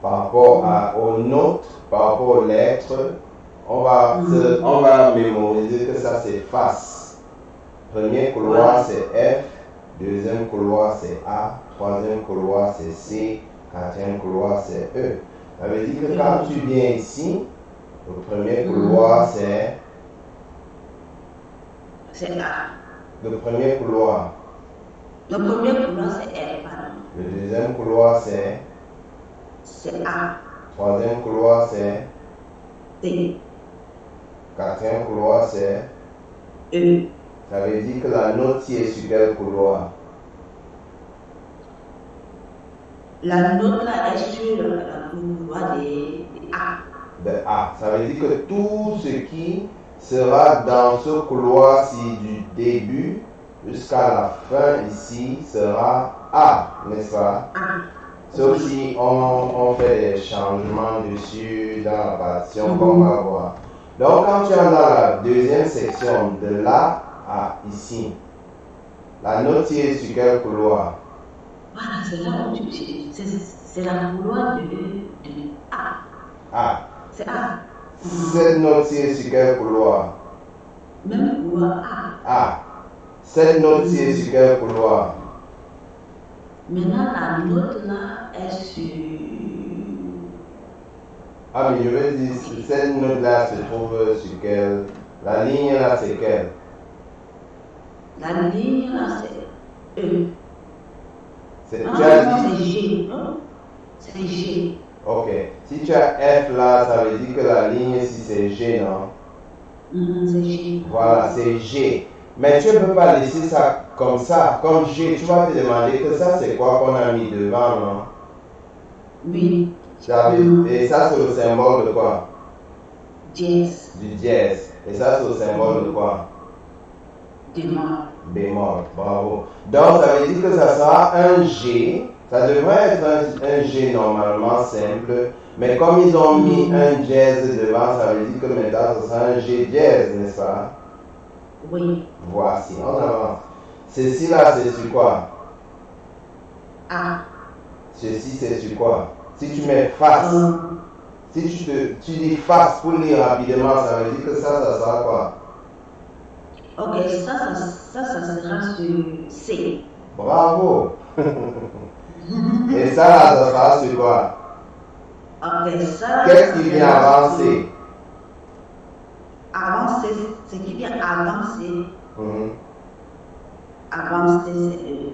par rapport aux notes, par rapport aux lettres, on va mémoriser que ça c'est face. Premier couloir c'est F, deuxième couloir c'est A, troisième couloir c'est C, quatrième couloir c'est E. Ça veut dire que quand tu viens ici, le premier couloir c'est... C'est A. Le premier couloir. Le premier couloir c'est F, pardon. Le deuxième couloir c'est... C'est A. Troisième couloir c'est... C. Quatrième couloir c'est... E. Ça veut dire que la note est sur quel couloir? La note là est sur le couloir de A. De A. Ça veut dire que tout ce qui sera dans ce couloir-ci du début jusqu'à la fin ici sera A, n'est-ce pas? A. Sauf si on fait des changements dessus dans la partition qu'on va voir. Donc quand tu es dans la deuxième section, de là à ici, la note est sur quel couloir? Voilà, c'est là où tu dis. C'est la couloir de A. A. C'est A. Cette note est sur quel couloir? Même couloir A. A. Cette note est sur quel couloir? Maintenant, la note là est sur... Ah, mais je veux dire, cette note-là se trouve sur quelle? La ligne là, c'est quelle? La ligne là, c'est E. Tu Non, as dit c'est G. Non? C'est G. Ok. Si tu as F là, ça veut dire que la ligne ici c'est G, non? C'est G. Voilà, c'est G. Mais tu ne peux pas laisser ça comme ça, comme G. Tu vas te demander que ça c'est quoi qu'on a mis devant, non? Oui. Et ça c'est le symbole de quoi? Dièse. Du dièse. Et ça c'est le symbole de quoi? Bémol. Bémol, bravo. Donc ça veut dire que ça sera un G. Ça devrait être un G normalement simple. Mais comme ils ont mis un dièse devant, ça veut dire que maintenant ça sera un G dièse, n'est-ce pas? Oui. Voici, on avance. Ceci là, c'est sur quoi? A. Ceci, c'est sur quoi? Si tu mets face, si tu dis face pour lire rapidement, ça veut dire que ça sera quoi? Ok, ça sera sur C. Bravo! Et ça là, ça sera sur quoi? Ok, ça. Qu'est-ce qui vient avant C? Avant C, ce qui vient avant C. Avant C, c'est E.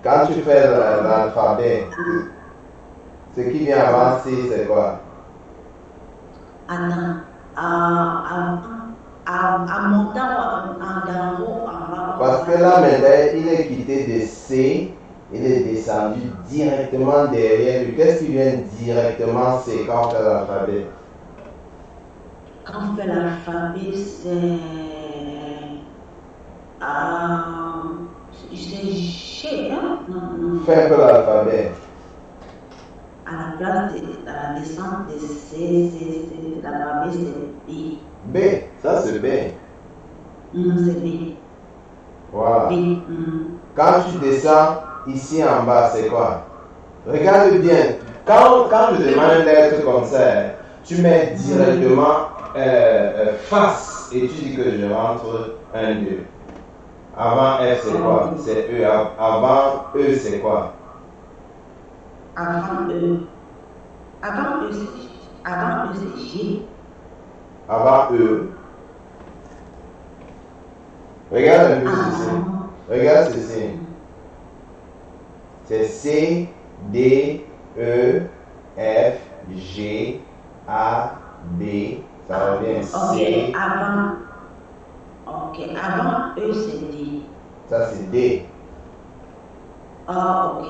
Quand tu fais l'alphabet, ce qui vient avant C, c'est quoi? Attends. En montant en haut, en bas. Parce que là maintenant, il est quitté de C, il est descendu directement derrière lui. Qu'est-ce qui vient directement C quand on fait l'alphabet? Quand on fait l'alphabet, c'est G, hein? Non. Fais un peu l'alphabet. À la place de la descente de C, l'alphabet, c'est B. B, ça c'est B. C'est B. Voilà. B. Quand tu descends ici en bas, c'est quoi? Regarde bien. Quand je demande une lettre comme ça, tu mets directement face et tu dis que je rentre un 2. Avant F, c'est quoi? C'est E. Avant E, c'est quoi? Avant E. Avant E, c'est G. Avant E. Regarde un peu ceci. Regarde ceci. C'est C, D, E, F, G, A, B. Ça revient C. Ok, avant E, c'est D. Ça, c'est D. Ok.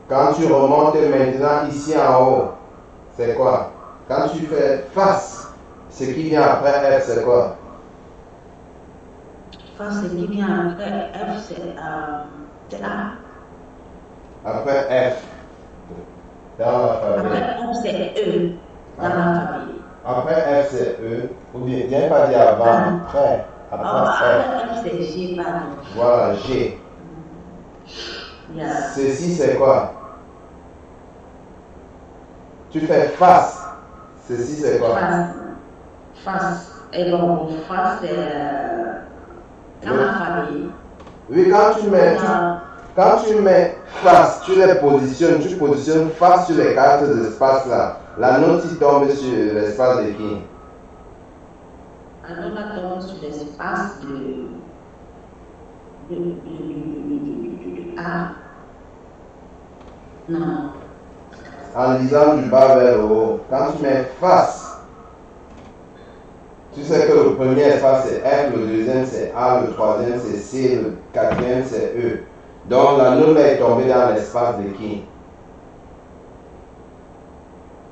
Quand tu remontes maintenant ici en haut, c'est quoi? Quand tu fais face, ce qui vient après F, c'est quoi? Face, ce qui vient après F, c'est A. Après F, dans l'alphabet. Après F, c'est E, dans l'alphabet. Après F, c'est E. Ou bien, viens pas dire avant, après. Après F, c'est G, pardon. Voilà, G. Yeah. Ceci, c'est quoi? Tu fais face. Ceci, c'est quoi? Face. Et bon, face, c'est dans l'alphabet. Oui, quand tu mets face, tu les positionnes. Tu positionnes face sur les cartes d'espace là. La note qui tombe sur l'espace de qui? Alors, la tombe sur l'espace de A. Non. En lisant du bas vers le haut, quand tu mets face, tu sais que le premier espace c'est F, le deuxième c'est A, le troisième c'est C, le quatrième c'est E. Donc la note est tombée dans l'espace de qui?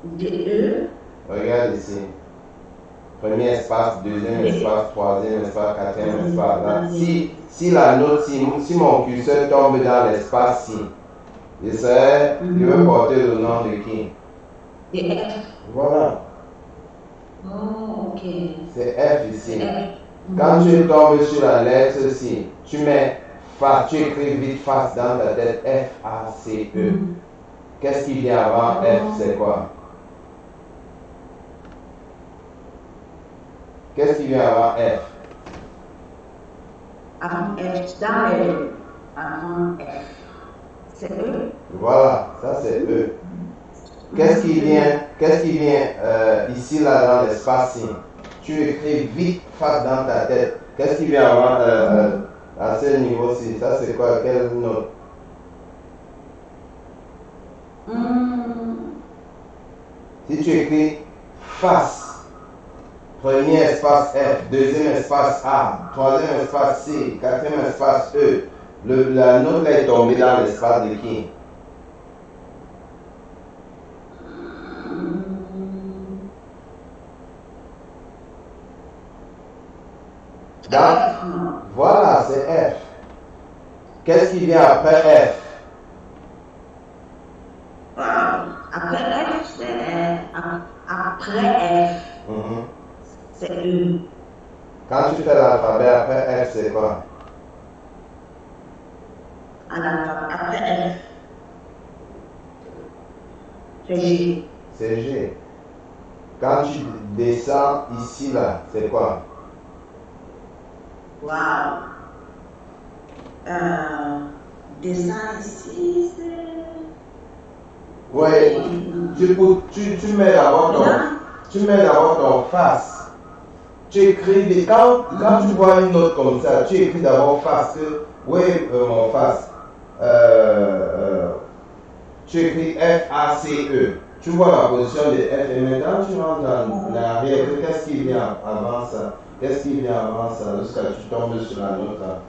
De E. Regarde ici. Premier espace, deuxième espace, troisième espace, quatrième espace. Là. Si la note, si mon curseur tombe dans l'espace ci, il veut porter le nom de qui? De F. Voilà. Oh, ok. C'est F ici. Quand tu tombes sur la lettre ci, tu mets face, tu écris vite face dans ta tête F-A-C-E. Qu'est-ce qui vient avant F, c'est quoi? Qu'est-ce qui vient avant F? Avant F, dans le avant F. C'est E. Voilà, ça c'est E. Qu'est-ce qui vient ici là dans l'espace ci? Tu écris vite face dans ta tête. Qu'est-ce qui vient avant à ce niveau-ci? Ça c'est quoi? Quelle note? Si tu écris face, premier espace F, deuxième espace A, troisième espace C, quatrième espace E, la note là est tombée dans l'espace de qui? Voilà, c'est F. Qu'est-ce qui vient après F? Après F, c'est après F, c'est E. Quand tu fais l'alphabet après F, c'est quoi? Après F, c'est G. C'est G. Quand tu descends ici, là, c'est quoi? Wow. Descends ici, c'est... Oui, tu mets d'abord ton face. Tu écris, quand tu vois une note comme ça, tu écris d'abord face. Oui, mon face. Tu écris F-A-C-E. Tu vois la position de F et maintenant tu rentres dans l'arrière. Qu'est-ce qui vient avant ça? Qu'est-ce qui vient avant ça jusqu'à ce que tu tombes sur la note là?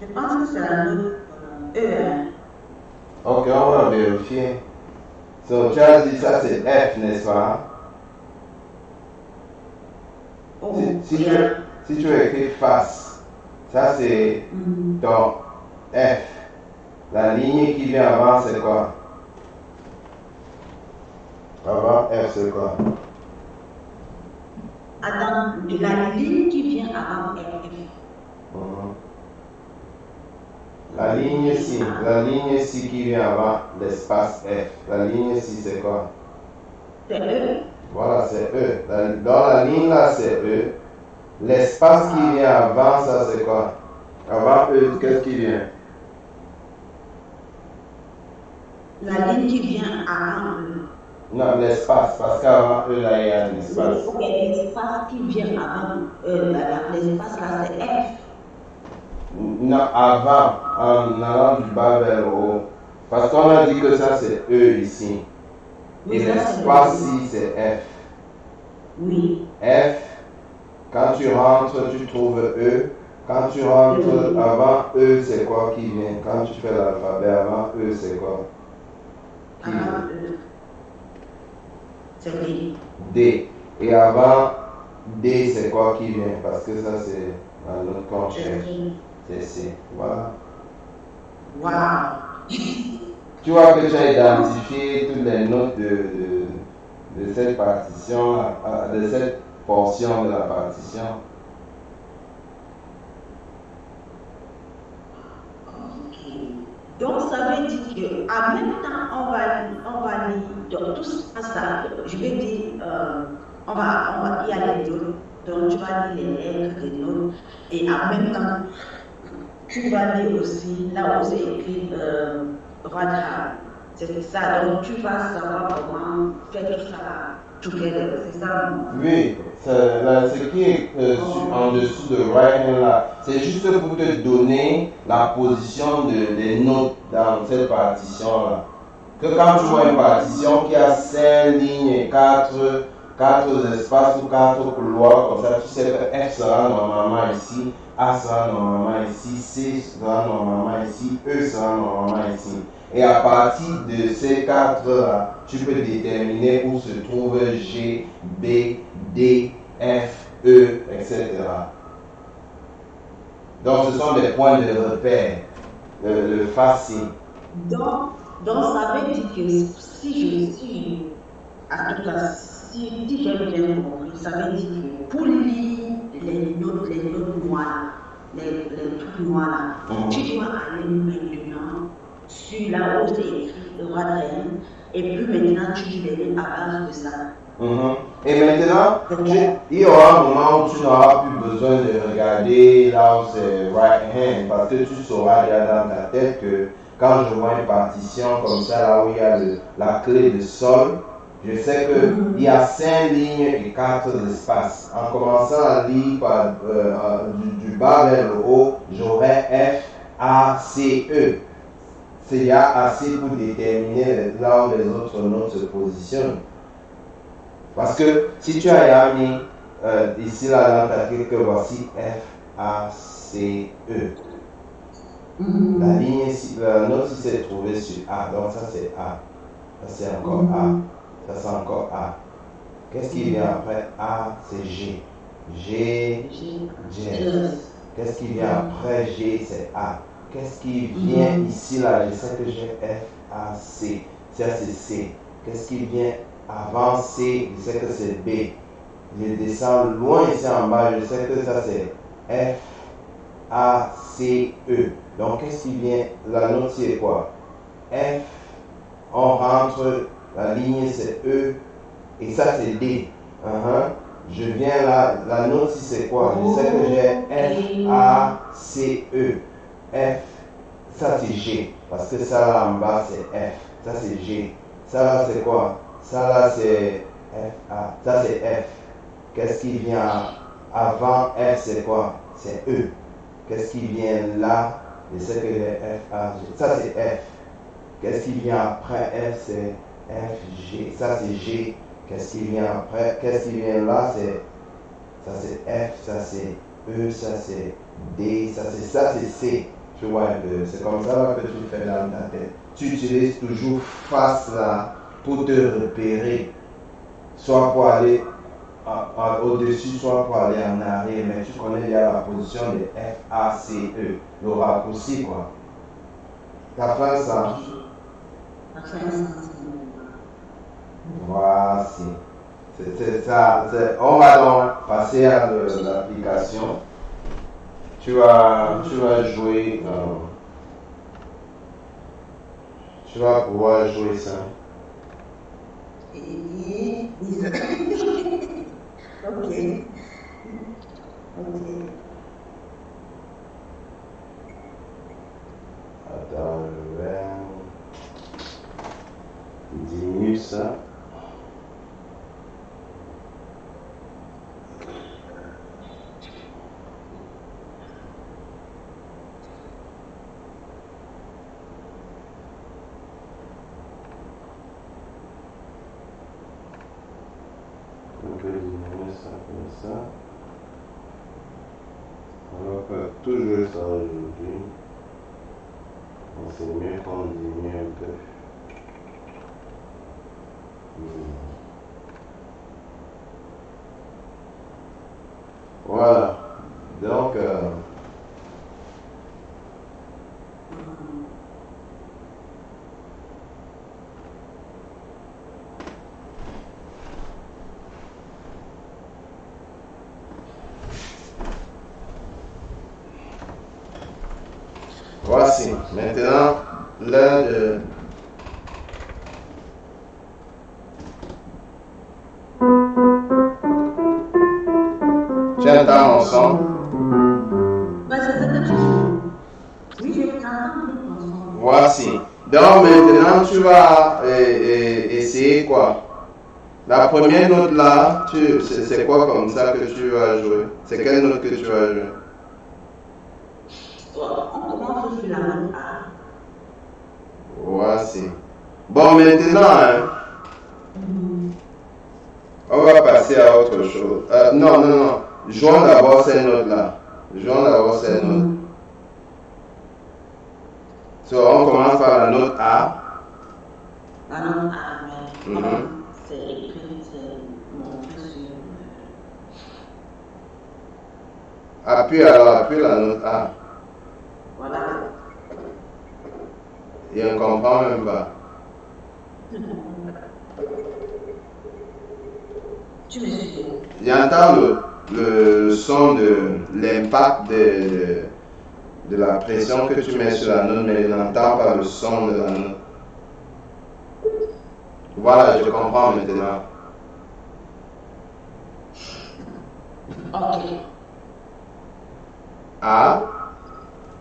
Je pense que c'est la note E. Ok, on va vérifier. So, tu as dit ça c'est F, n'est-ce pas? Si tu écris face, ça c'est ton F. La ligne qui vient avant, c'est quoi? Avant F, c'est quoi? Attends, la ligne qui vient avant F. La ligne ci qui vient avant l'espace F. La ligne ci, c'est quoi? C'est E. Voilà, c'est E. Dans la ligne là, c'est E. L'espace qui vient avant ça, c'est quoi? Avant E, qu'est-ce qui vient? La ligne qui vient avant E. Non, l'espace, parce qu'avant E, là, il y a un espace. Ok, l'espace qui vient avant l'espace là, c'est F. Non, avant, en allant du bas vers le haut. Parce qu'on a dit que ça, c'est E ici. Et l'espace ici, c'est F. Oui. F, quand tu rentres, tu trouves E. Quand tu rentres, avant E, c'est quoi qui vient? Quand tu fais l'alphabet, avant E, c'est quoi? Avant E, c'est D. D. Et avant D, c'est quoi qui vient? Parce que ça, c'est la note qu'on cherche. C'est C. Voilà. Wow. Tu vois que tu as identifié toutes les notes de cette partition, de cette portion de la partition. Donc ça veut dire qu'en même temps, on va lire donc, tout ça, je vais dire, il y a les notes, donc tu vas lire les lettres, les notes, et en même temps, tu vas lire aussi, là où c'est écrit Radha. C'est ça, donc tu vas savoir comment faire tout ça together, c'est ça? Oui, ce qui est en dessous de right hand là, c'est juste pour te donner la position des notes dans cette partition là. Que quand tu vois une partition qui a 5 lignes et 4 espaces ou 4 couloirs, comme ça tu sais que F sera normalement ici, A sera normalement ici, C sera normalement ici, E sera normalement ici. Et à partir de ces 4 là, tu peux déterminer où se trouve G, B, D, F, E, etc. Donc ce sont des points de repère, le facile. Donc ça veut dire que si j'ai bien compris, ça veut dire que pour lire les notes noires, les trucs noirs là, tu dois aller maintenant sur la où c'est écrit le roi de reine, et puis maintenant tu lis les notes à base de ça. Et maintenant, il y aura un moment où tu n'auras plus besoin de regarder là où c'est right hand, parce que tu sauras déjà dans ta tête que quand je vois une partition comme ça, là où il y a la clé de sol, je sais qu'il y a 5 lignes et 4 espaces. En commençant à lire du bas vers le haut, j'aurai F, A, C, E. il y a assez pour déterminer là où les autres notes se positionnent. Parce que si tu as mis ici là dans ta clé que voici F, A, C, E. La ligne ici, la note ici s'est trouvée sur A, donc ça c'est A. Ça c'est encore A. Ça c'est encore A. Qu'est-ce qui vient après A? C'est G. G, J. Qu'est-ce qui vient après G? C'est A. Qu'est-ce qui vient ici là? Je sais que j'ai F, A, C. Ça c'est C. Qu'est-ce qui vient avant C? Je sais que c'est B. Je descends loin ici en bas. Je sais que ça c'est F, A, C, E. Donc qu'est-ce qui vient? La note c'est quoi? F, on rentre, la ligne c'est E. Et ça c'est D. Je viens là, la note ici c'est quoi? Je sais que j'ai F, A, C, E. F, ça c'est G. Parce que ça là en bas c'est F. Ça c'est G. Ça là c'est quoi? Ça là c'est F, A. Ça c'est F. Qu'est-ce qui vient avant F c'est quoi? C'est E. Qu'est-ce qui vient là? Je sais que j'ai F, A, G. Ça c'est F. Qu'est-ce qui vient après F? C'est F, G. Ça c'est G. Qu'est-ce qui vient après? Qu'est-ce qui vient là? Ça c'est F, ça c'est E, ça c'est D, ça c'est C. Tu vois un peu. C'est comme ça que tu fais dans ta tête. Tu utilises toujours face là pour te repérer. Soit pour aller au-dessus, soit pour aller en arrière. Mais tu connais déjà la position de F, A, C, E. Le raccourci quoi. T'as fait ça? Voici. C'est ça. On va donc passer à l'application. Tu vas jouer. Tu vas pouvoir jouer ça. Ok. Attends, je vais diminuer ça. On peut diminuer ça comme ça. On va pas tout jouer ça aujourd'hui. C'est mieux qu'on diminue un peu. Voilà. Donc, voici. Maintenant, l'un de... Tu entends mon son? Voici. Donc maintenant, tu vas essayer quoi? La première note là, c'est quoi comme ça que tu vas jouer? C'est quelle note que tu vas jouer? On commence sur la note A. Voici. Bon, maintenant, on va passer à autre chose. Non. Jouons d'abord ces notes-là. So, on commence par la note A. La note A, mais c'est écrit, c'est montré sur... Appuie la note A. Voilà. Et on ne comprend même pas. Tu me suis. J'entends le son de l'impact de la pression que tu mets sur la note, mais je n'entends pas le son de la note. Voilà, je comprends maintenant. Ok. A.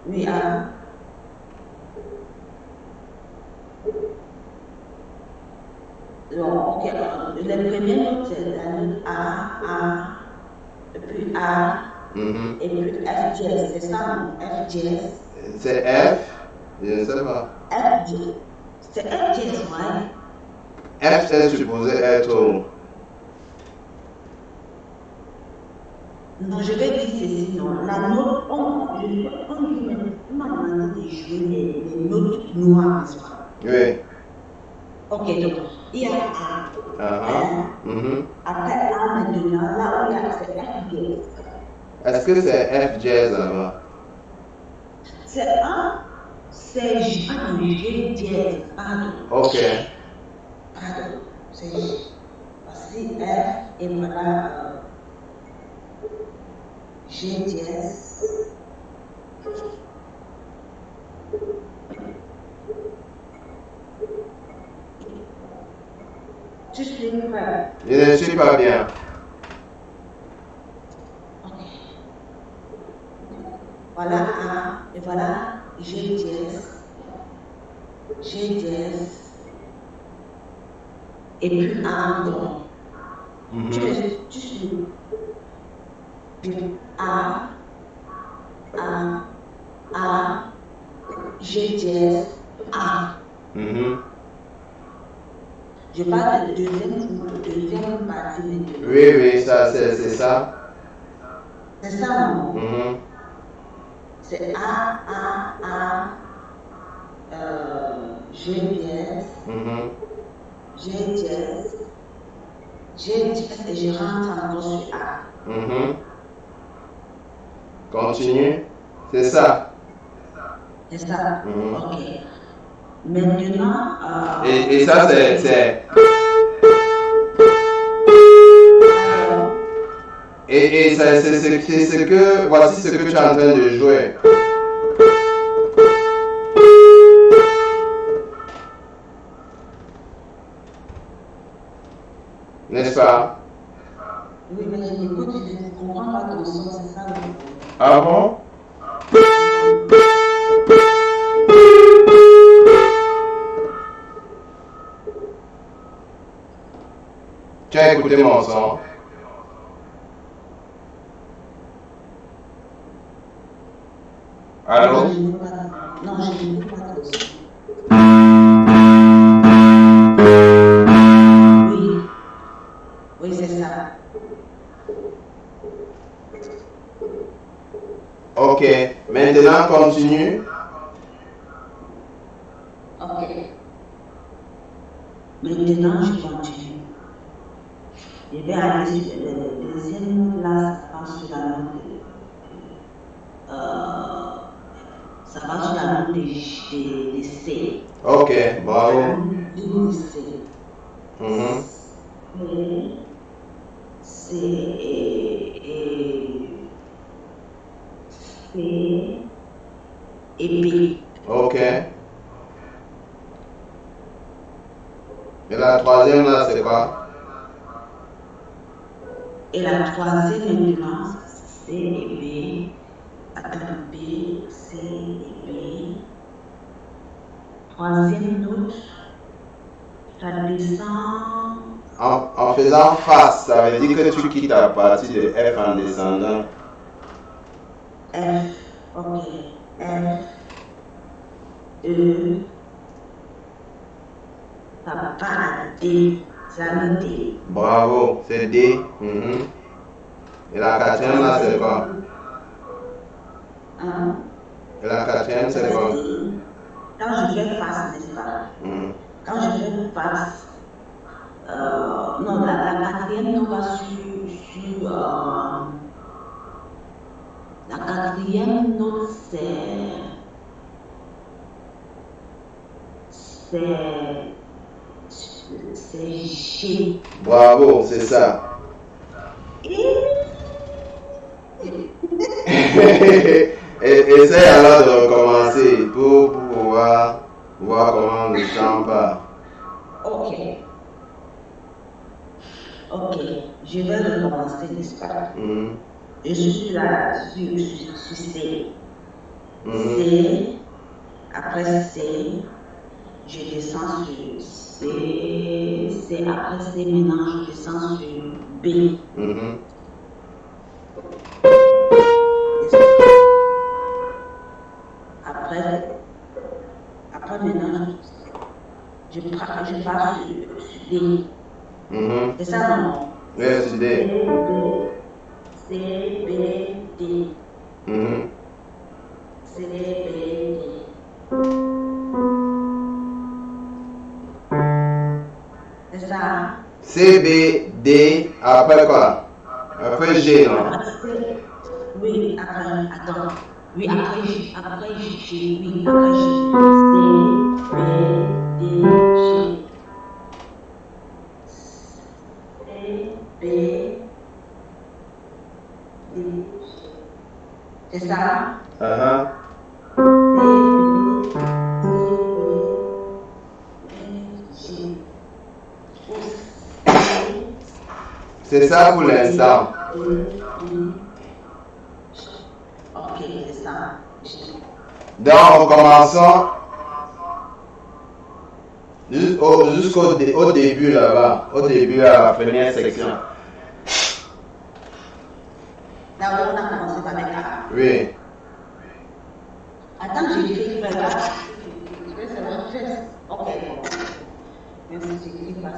Oui, A. Donc, ok. Les premières notes, c'est la note A, puis A, et puis F dièse. C'est ça, F dièse. C'est F. Je ne sais pas. F dièse. C'est F dièse, ouais. F est supposé être où? Non, je vais dire ceci, non. La note, on m'a demandé de jouer les notes noires, n'est-ce pas? Oui. Ok, donc, il y a A. Mhm. Après A, maintenant, là où il y a c'est F dièse. Est-ce que c'est F jazz là-bas? C'est A, c'est G dièse, pardon. Ok. Pardon, c'est G. Voici F et voilà G dièse. Tu suis prêt? Je ne suis pas bien. Ok. Voilà A et voilà G dièse. G dièse. Et puis A encore. Tu suis. Puis A, G dièse, A. Je parle de deuxième partie maintenant. Oui, ça, c'est ça. C'est ça, non? C'est G dièse, G dièse, G dièse et je rentre encore sur A. Continue. C'est ça. C'est ça? Ok. Maintenant. Et ça, c'est. Et c'est ce que. Voici ce que tu es en train de jouer. N'est-ce pas? Oui, mais je m'écoute, je ne comprends pas ton son, c'est ça. Ah bon? Tu as écouté mon son? Allô? Non, je n'écoute pas ton son. Oui, c'est ça. Ok, maintenant continue. Ok. Maintenant, je continue. Je vais aller sur la deuxième place, ça va sur la note ça va sur la note de C. Ok, bravo. De C. C et B. Ok. Et la troisième là, c'est quoi? Et la troisième maintenant, C et B. Attends, B, C et B. Troisième note, ça descend. En faisant face, ça veut dire que tu quittes à partir de F en descendant. F, ok. F, E, ça va à D, c'est la note D. Bravo, c'est D. Et la quatrième là, c'est quoi? Et la quatrième, c'est quoi? Quand je fais face, n'est-ce pas? Quand je fais face, non, la quatrième, on va sur la quatrième note, c'est G. Bravo, c'est ça. Essaye alors de recommencer pour pouvoir voir comment le chant part. Ok. Ok, je vais recommencer, n'est-ce pas? Je suis là sur C. C, après C, je descends sur C, C, après C, maintenant je descends sur B. Après, je passe sur D. C'est ça, non? Oui, c'est D. C, B, D. C, B, D. C'est ça? C, B, D, après quoi? Après G, non? Oui, après, attends. Oui, après G, oui, après G. C, B, D, G. C, B, D, G. C'est ça? C'est ça pour l'instant. Ok, c'est ça. Donc, en commençant jusqu'au début là-bas, au début à la première section. D'abord, on a commencé par avec A. Oui. Attends, j'ai écrit par là. Ok. Même si j'écris pas ça.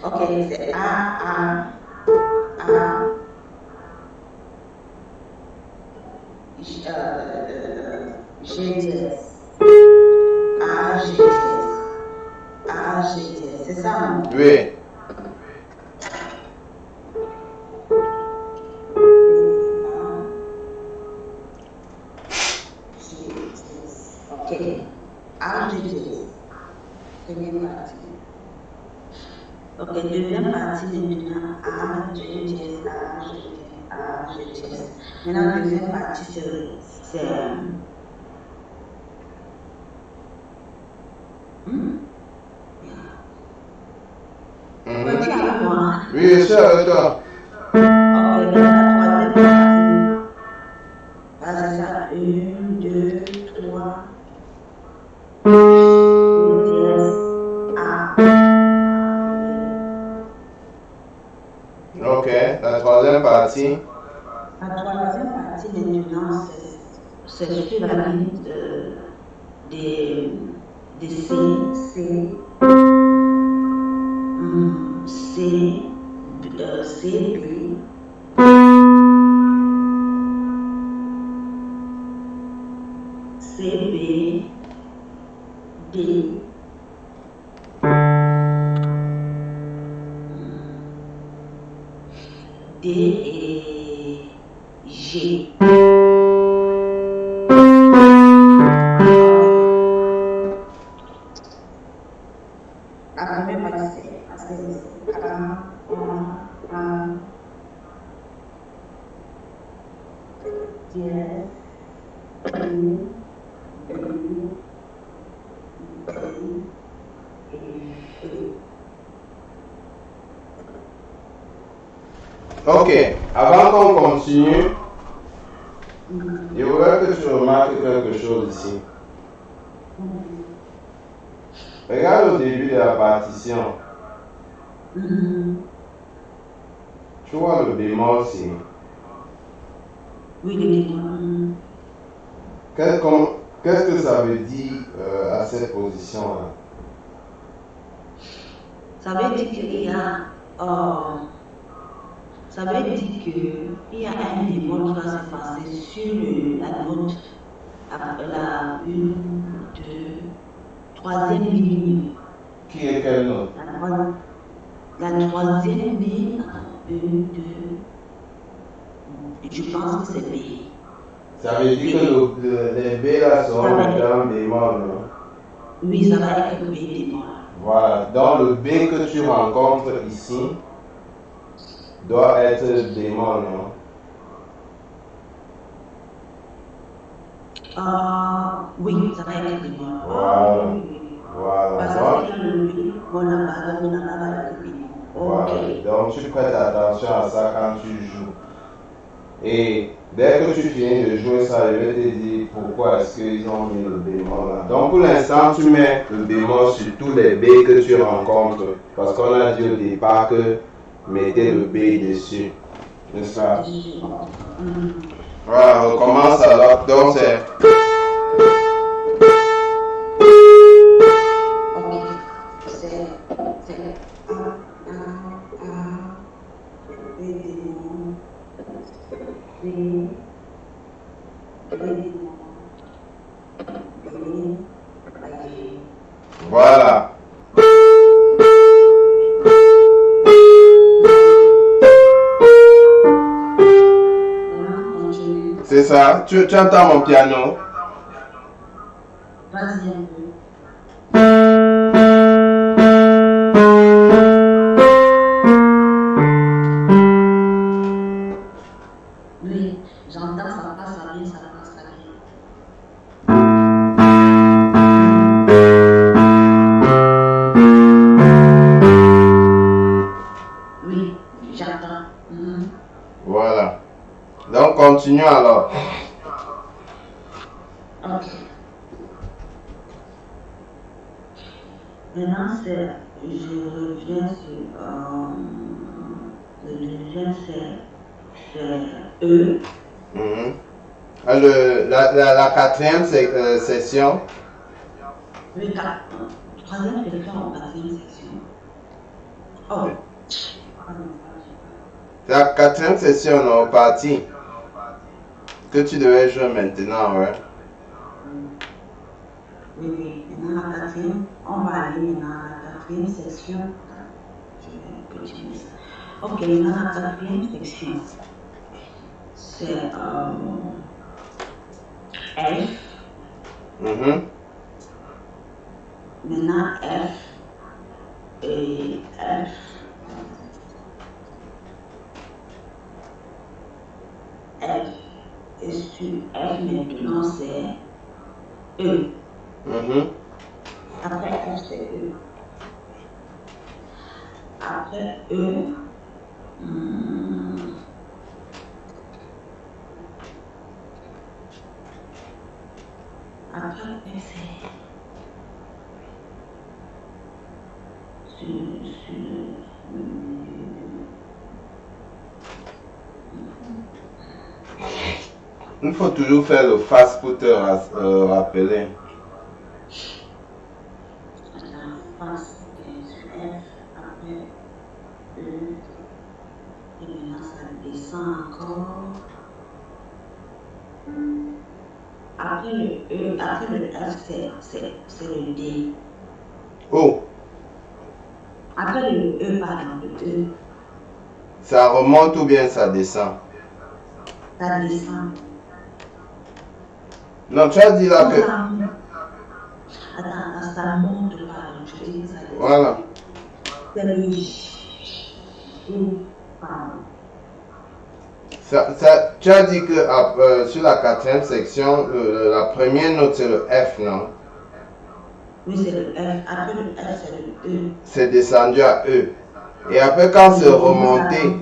Ok, c'est A. GTS. AGTS. C'est ça, non? Oui. Ok. AGTS. Première partie. Ok, deuxième partie maintenant. AGTS. Maintenant, deuxième partie, c'est tu es avec moi? Oui, je suis avec toi. Ok, maintenant, la troisième partie. C'est ça. 1, 2, 3. Ok, la troisième partie. La troisième partie maintenant, c'est sur la ligne des C, B, D. D et G. La première partie, c'est Ok, avant qu'on continue, je voudrais que tu remarques quelque chose ici. Regarde au début de la partition. Tu vois le bémol ici. Oui, le bémol. Qu'est-ce que ça veut dire à cette position-là? Ça veut dire qu'il y a ça veut dire qu'il y a un bémol qui va se passer sur la note, la 1, 2, troisième ligne. Qui est quelle note? La troisième ligne, 1, 2, je pense que c'est B. Ça veut dire que les B là seront en bémol, non? Oui, ça va être B bémol. Voilà, donc le B que tu rencontres ici doit être bémol, non? Oui, ça va être bémol. Voilà. Parce que le bémol là-bas, donc là-bas va être bémol. Voilà. Donc tu prêtes attention à ça quand tu joues. Et dès que tu finis de jouer ça, je vais te dire pourquoi est-ce qu'ils ont mis le bémol là. Donc pour l'instant, tu mets le bémol sur tous les B que tu rencontres. Parce qu'on a dit au départ que mettez le B dessus. N'est-ce pas? Voilà, on commence alors. Donc Voilà. C'est ça. Tu entends mon piano? Vas-y un peu. Oui, j'entends, ça passe à bien, ça passe à bien. Oui, j'entends. Voilà. Donc, continue alors. Ok. Maintenant, je reviens sur E. Ah, la quatrième session. Oui, troisième section, quatrième section. Oh. C'est la quatrième session, non, partie. Que tu devais jouer maintenant, ouais. Oui, maintenant la quatrième, on va aller maintenant à la quatrième section. Je vais un peu dire ça. Ok, maintenant la quatrième section, c'est F. Maintenant F et F. F et sur F maintenant c'est E. Après F c'est E. Après E, après E c'est Il faut toujours faire le fast pour te rappeler. La face sur F, après E, et maintenant ça descend encore. Après le E, après le F, c'est le D. Oh, Après le E, pardon, le E, ça remonte ou bien ça descend? ça descend. Non, tu as dit là que... Attends, ça monte, pardon, je dis ça descend. Voilà. C'est le pardon. Tu as dit que sur la quatrième section, la première note c'est le F, non? Oui, c'est le F. Après le F, c'est le E. C'est descendu à E. Et après, quand c'est remonté,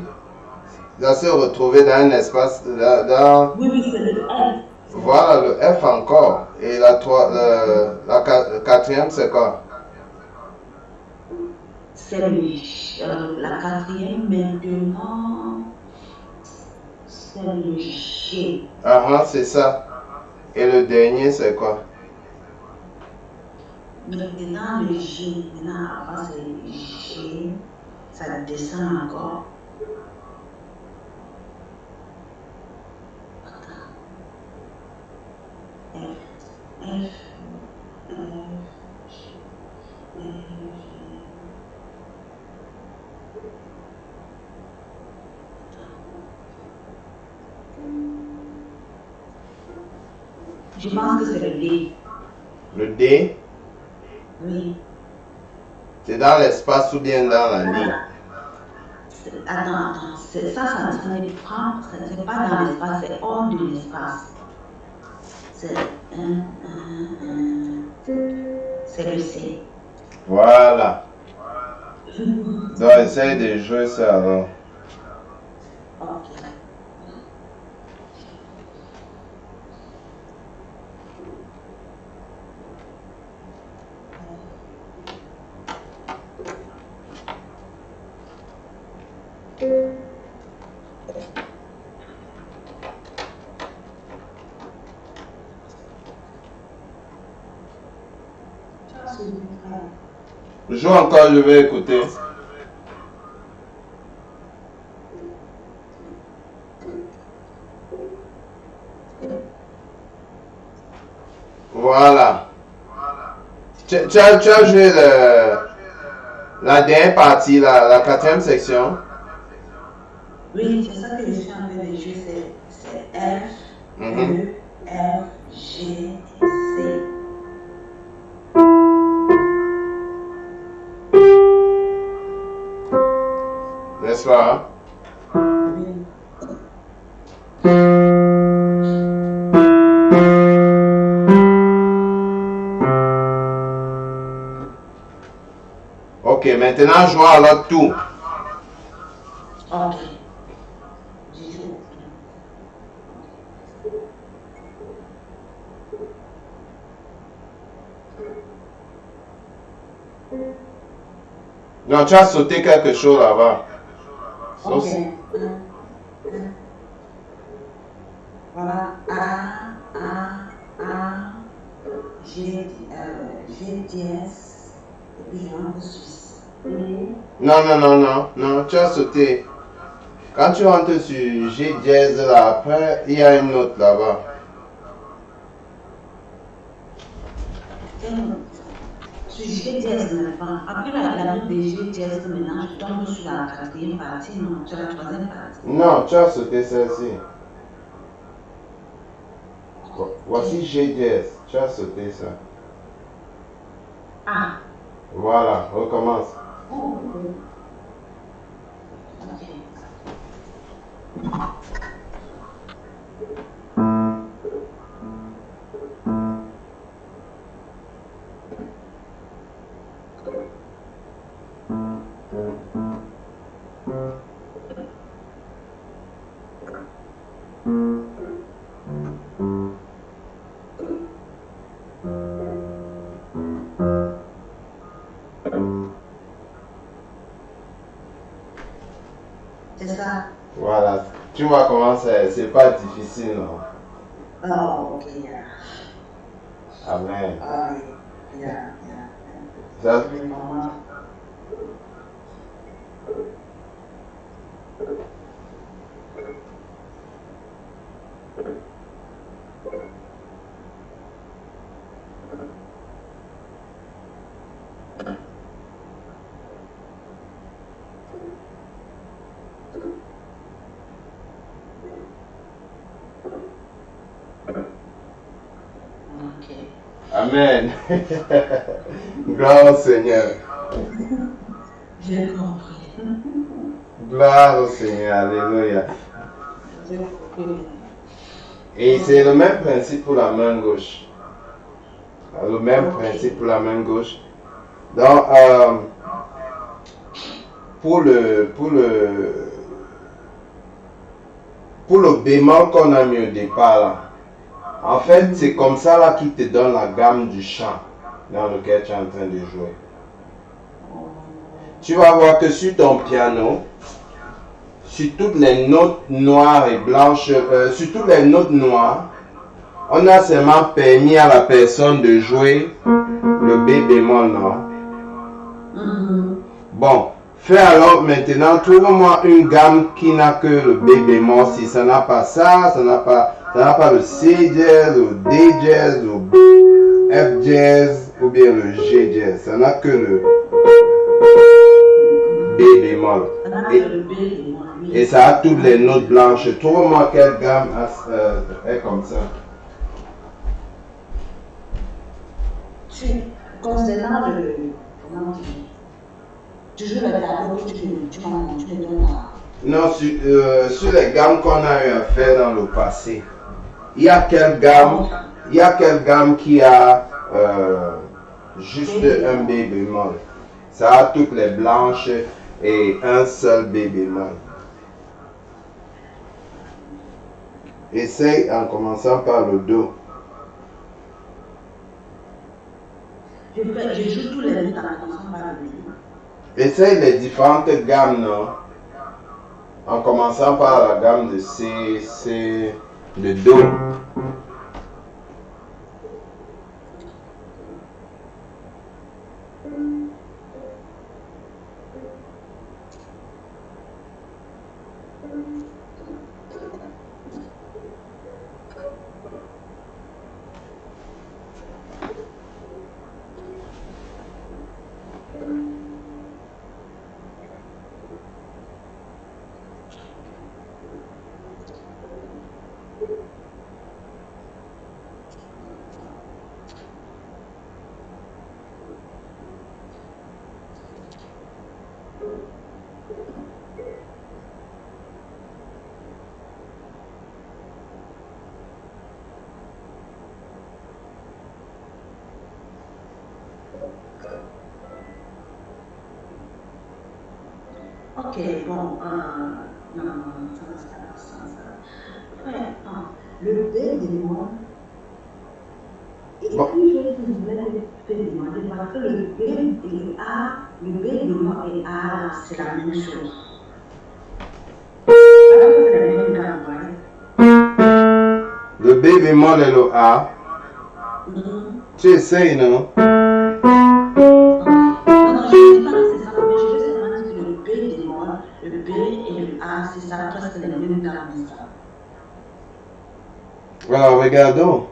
ça s'est retrouvé dans un espace. Oui, c'est le F. Voilà, le F encore. Et la quatrième, c'est quoi? C'est la quatrième maintenant. C'est le G. Ah, c'est ça. Et le dernier, c'est quoi? Maintenant, le G. Maintenant, avant, c'est le G. Ça descend encore. F, F, F, F. Je pense que c'est le D. Le D? Oui. C'est dans l'espace ou bien dans la ligne? Attends. Ça n'est pas dans l'espace, c'est hors de l'espace. C'est le C. Voilà. Donc, essaye de jouer ça alors. Ok. Joue encore, je vais écouter. Voilà. Tu as joué la dernière partie, la quatrième section. Oui, c'est ça que je suis en train de jouer, c'est F, E, F, G, C. N'est-ce pas? Oui. Ok, maintenant jouons à l'autre tour. Ok. J'ai joué. Non, tu as sauté quelque chose là-bas. Ok. Voilà. A, G, dièse, et puis je rentre Suisse. Non, tu as sauté. Quand tu rentres sur G dièse là, après, il y a une note là-bas. Sur G dièse maintenant. Après la note de G dièse maintenant, je tombe sur la quatrième partie, non, sur la troisième partie. Non, tu as sauté celle-ci. Voici G dièse. Tu as sauté ça. Ah. Voilà, recommence. Oh, ok. C'est ça. Voilà, tu vois comment c'est pas difficile, non? Oh, ok, yeah. Amen. Yeah. Ça, Ok. Amen. Gloire au Seigneur. J'ai compris. Gloire au Seigneur. Alléluia. J'ai compris. Et c'est le même principe pour la main gauche. Le même principe pour la main gauche. Donc, pour le bémol qu'on a mis au départ là, en fait, c'est comme ça là qu'il te donne la gamme du chant dans lequel tu es en train de jouer. Tu vas voir que sur ton piano, sur toutes les notes noires et blanches, sur toutes les notes noires, on a seulement permis à la personne de jouer le B bémol, non? Bon, fais alors maintenant, trouve-moi une gamme qui n'a que le B bémol. Si ça n'a pas ça n'a pas le C dièse, le D dièse, le F dièse ou bien le G dièse. Ça n'a que le B bémol. Et ça a toutes les notes blanches. Trouve-moi quelle gamme est comme ça. Concernant le. Comment tu joues le tableau, tu me donnes là. Non, sur les gammes qu'on a eu à faire dans le passé, il y a quelle gamme qui a juste un B bémol. Ça a toutes les blanches et un seul B bémol. Essaye en commençant par le Do. Je joue tous les notes en commençant par le Do. Essaye les différentes gammes, non? En commençant par la gamme de C, de Do. Ok, bon, non, ouais, le B bémol. Et Bon. puis, je voulais te demander, parce que le B et le A, le B bémol et A, c'est la même chose. C'est la même gamme, ouais. Le B bémol et le A. Tu essayes, non? Non, je ne dis pas que c'est ça, mais je veux seulement dire que le B bémol, le B et le A, c'est ça, presque les mêmes gammes. Alors, regardons.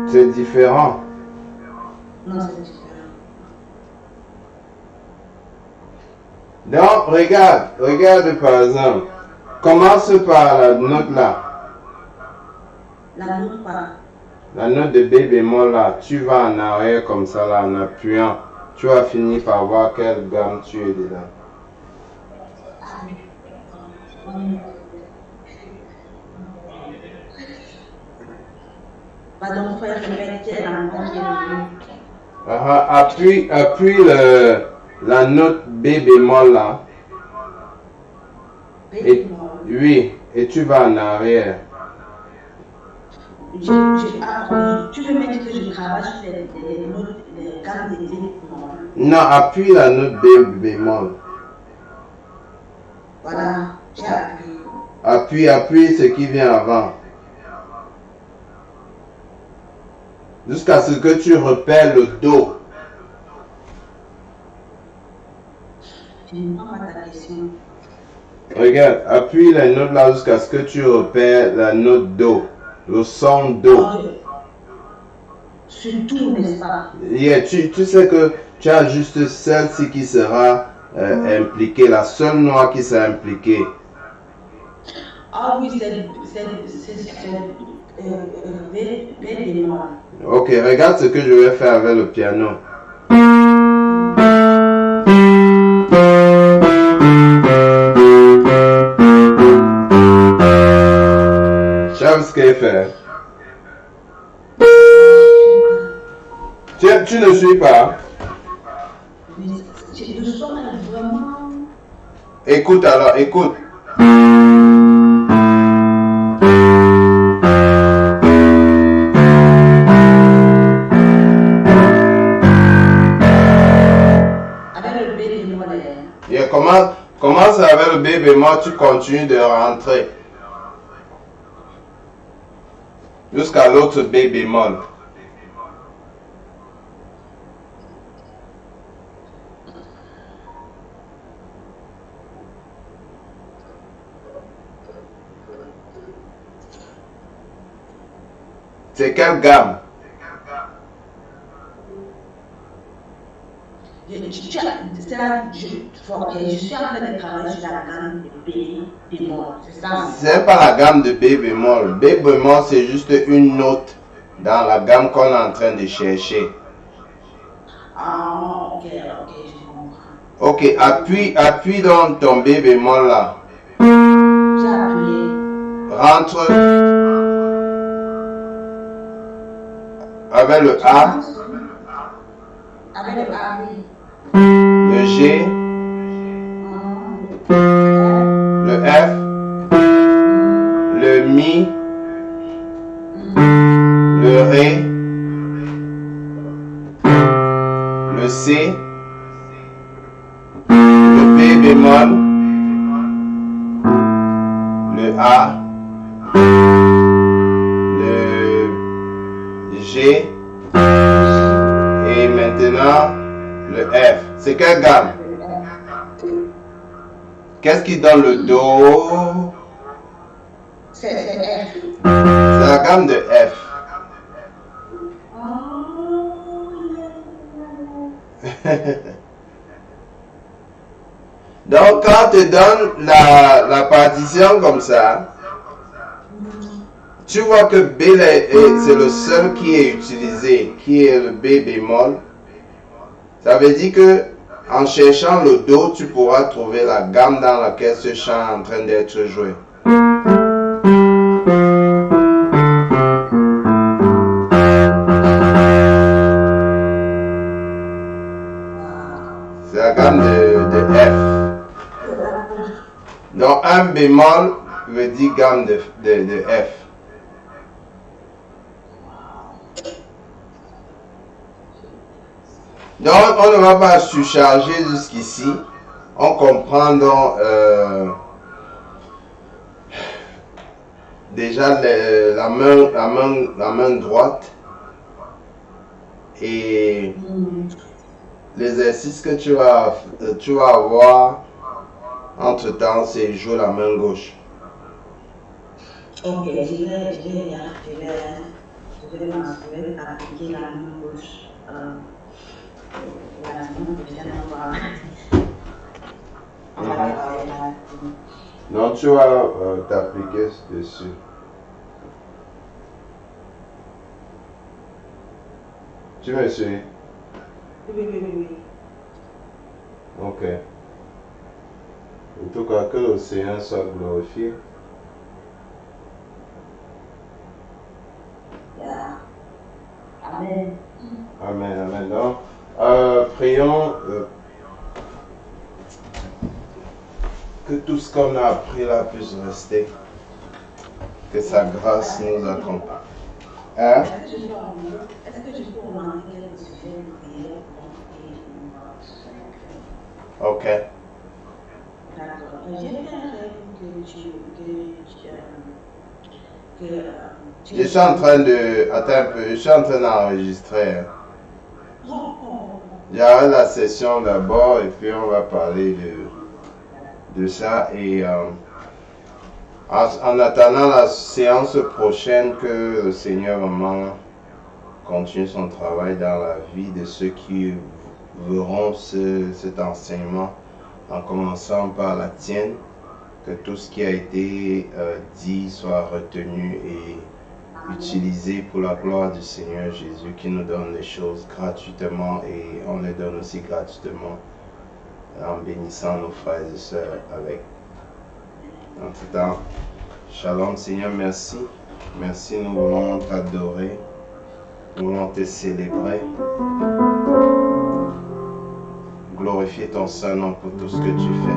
C'est différent. Non, c'est différent. Donc, regarde par exemple. Commence par la note là. La note pas. La note de B bémol là. Tu vas en arrière comme ça là, en appuyant. Tu vas finir par voir quelle gamme tu es dedans. Pardon, frère, je vais être Appuie la note B bémol là. Et, oui, et tu vas en arrière. Tu veux mettre que je travaille sur les notes, les gammes de B bémol. Non, appuie la note B bémol. Voilà, j'ai appuyé. Appuie ce qui vient avant. Jusqu'à ce que tu repères le Do. Je ne comprends pas ta question. Regarde, appuie la note là jusqu'à ce que tu repères la note Do. Le son Do. Surtout, n'est-ce pas? Yeah, tu sais que tu as juste celle-ci qui sera impliquée, la seule note qui sera impliquée. Ah oui, c'est B bémol. Ok, regarde ce que je vais faire avec le piano. Tu sais ce qu'il fait? Tu ne suis pas? Le son est vraiment... Écoute alors, écoute. Avec le B bémol. Yeah, commence avec le B bémol, tu continues de rentrer. Jusqu'à l'autre B bémol. C'est quelle gamme? Je suis en train de travailler sur la gamme de B bémol, c'est ça? C'est pas la gamme de B bémol. B bémol, c'est juste une note dans la gamme qu'on est en train de chercher. Ah, ok, je comprends. Ok, appuie dans ton B bémol là. J'ai appuyé. Rentre avec le A, Avec le A, oui. le G, le F, le Mi, le Ré, le C, le B bémol, le A, le G et maintenant le F. C'est quelle gamme? Qu'est-ce qui donne le Do? C'est F. C'est la gamme de F. Donc, quand on te donne la partition comme ça, tu vois que B, c'est le seul qui est utilisé, qui est le B bémol. Ça veut dire que en cherchant le Do, tu pourras trouver la gamme dans laquelle ce chant est en train d'être joué. C'est la gamme de F. Donc un bémol veut dire gamme de F. Donc, on ne va pas surcharger jusqu'ici. On comprend donc déjà la main droite et l'exercice que tu vas avoir entre temps, c'est jouer la main gauche. Ok, je vais appliquer la main gauche. Donc tu vas t'appliquer dessus. Tu me suis? Oui. Ok. En tout cas, que le Seigneur soit glorifié. Amen. Amen. Donc, prions que tout ce qu'on a appris là puisse rester. Que sa grâce nous accompagne. Hein? Est-ce que je peux remarquer le sujet de prière? Ok. D'accord. J'ai fait un rêve Je suis en train de... Attends un peu, je suis en train d'enregistrer. J'arrête la session d'abord et puis on va parler de ça. Et en attendant la séance prochaine, que le Seigneur vraiment continue son travail dans la vie de ceux qui verront cet enseignement, en commençant par la tienne, que tout ce qui a été dit soit retenu et utilisé pour la gloire du Seigneur Jésus, qui nous donne les choses gratuitement et on les donne aussi gratuitement en bénissant nos frères et sœurs avec. En tout temps, Shalom Seigneur, merci. Merci, nous voulons t'adorer, nous voulons te célébrer. Glorifier ton Saint-Nom pour tout ce que tu fais.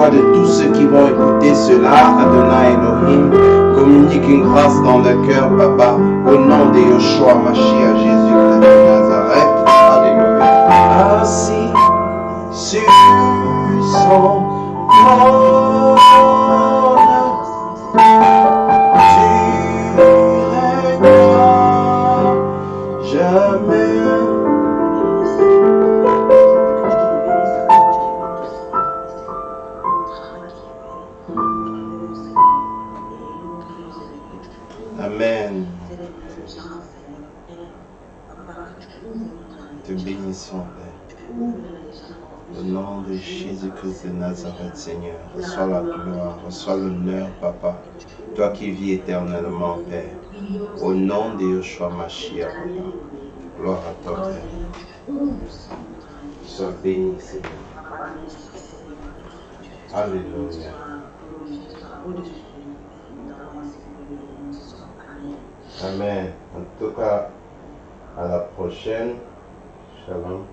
foi de tous ceux qui vont écouter cela, Adonai Elohim. Communique une grâce dans le cœur, Papa, au nom de Yeshua Mashiach, Jésus-Christ de Nazareth. Alléluia. Assis sur son trône, tu régneras jamais. Amen. Te bénissons, Père. Au nom de Jésus-Christ de Nazareth, Seigneur, reçois la gloire, reçois l'honneur, Papa. Toi qui vis éternellement, Père. Au nom de Yeshua Mashiach, Papa. Gloire à toi, Père. Sois béni, Seigneur. Alléluia. Amen. En tout cas, à la prochaine. Shalom.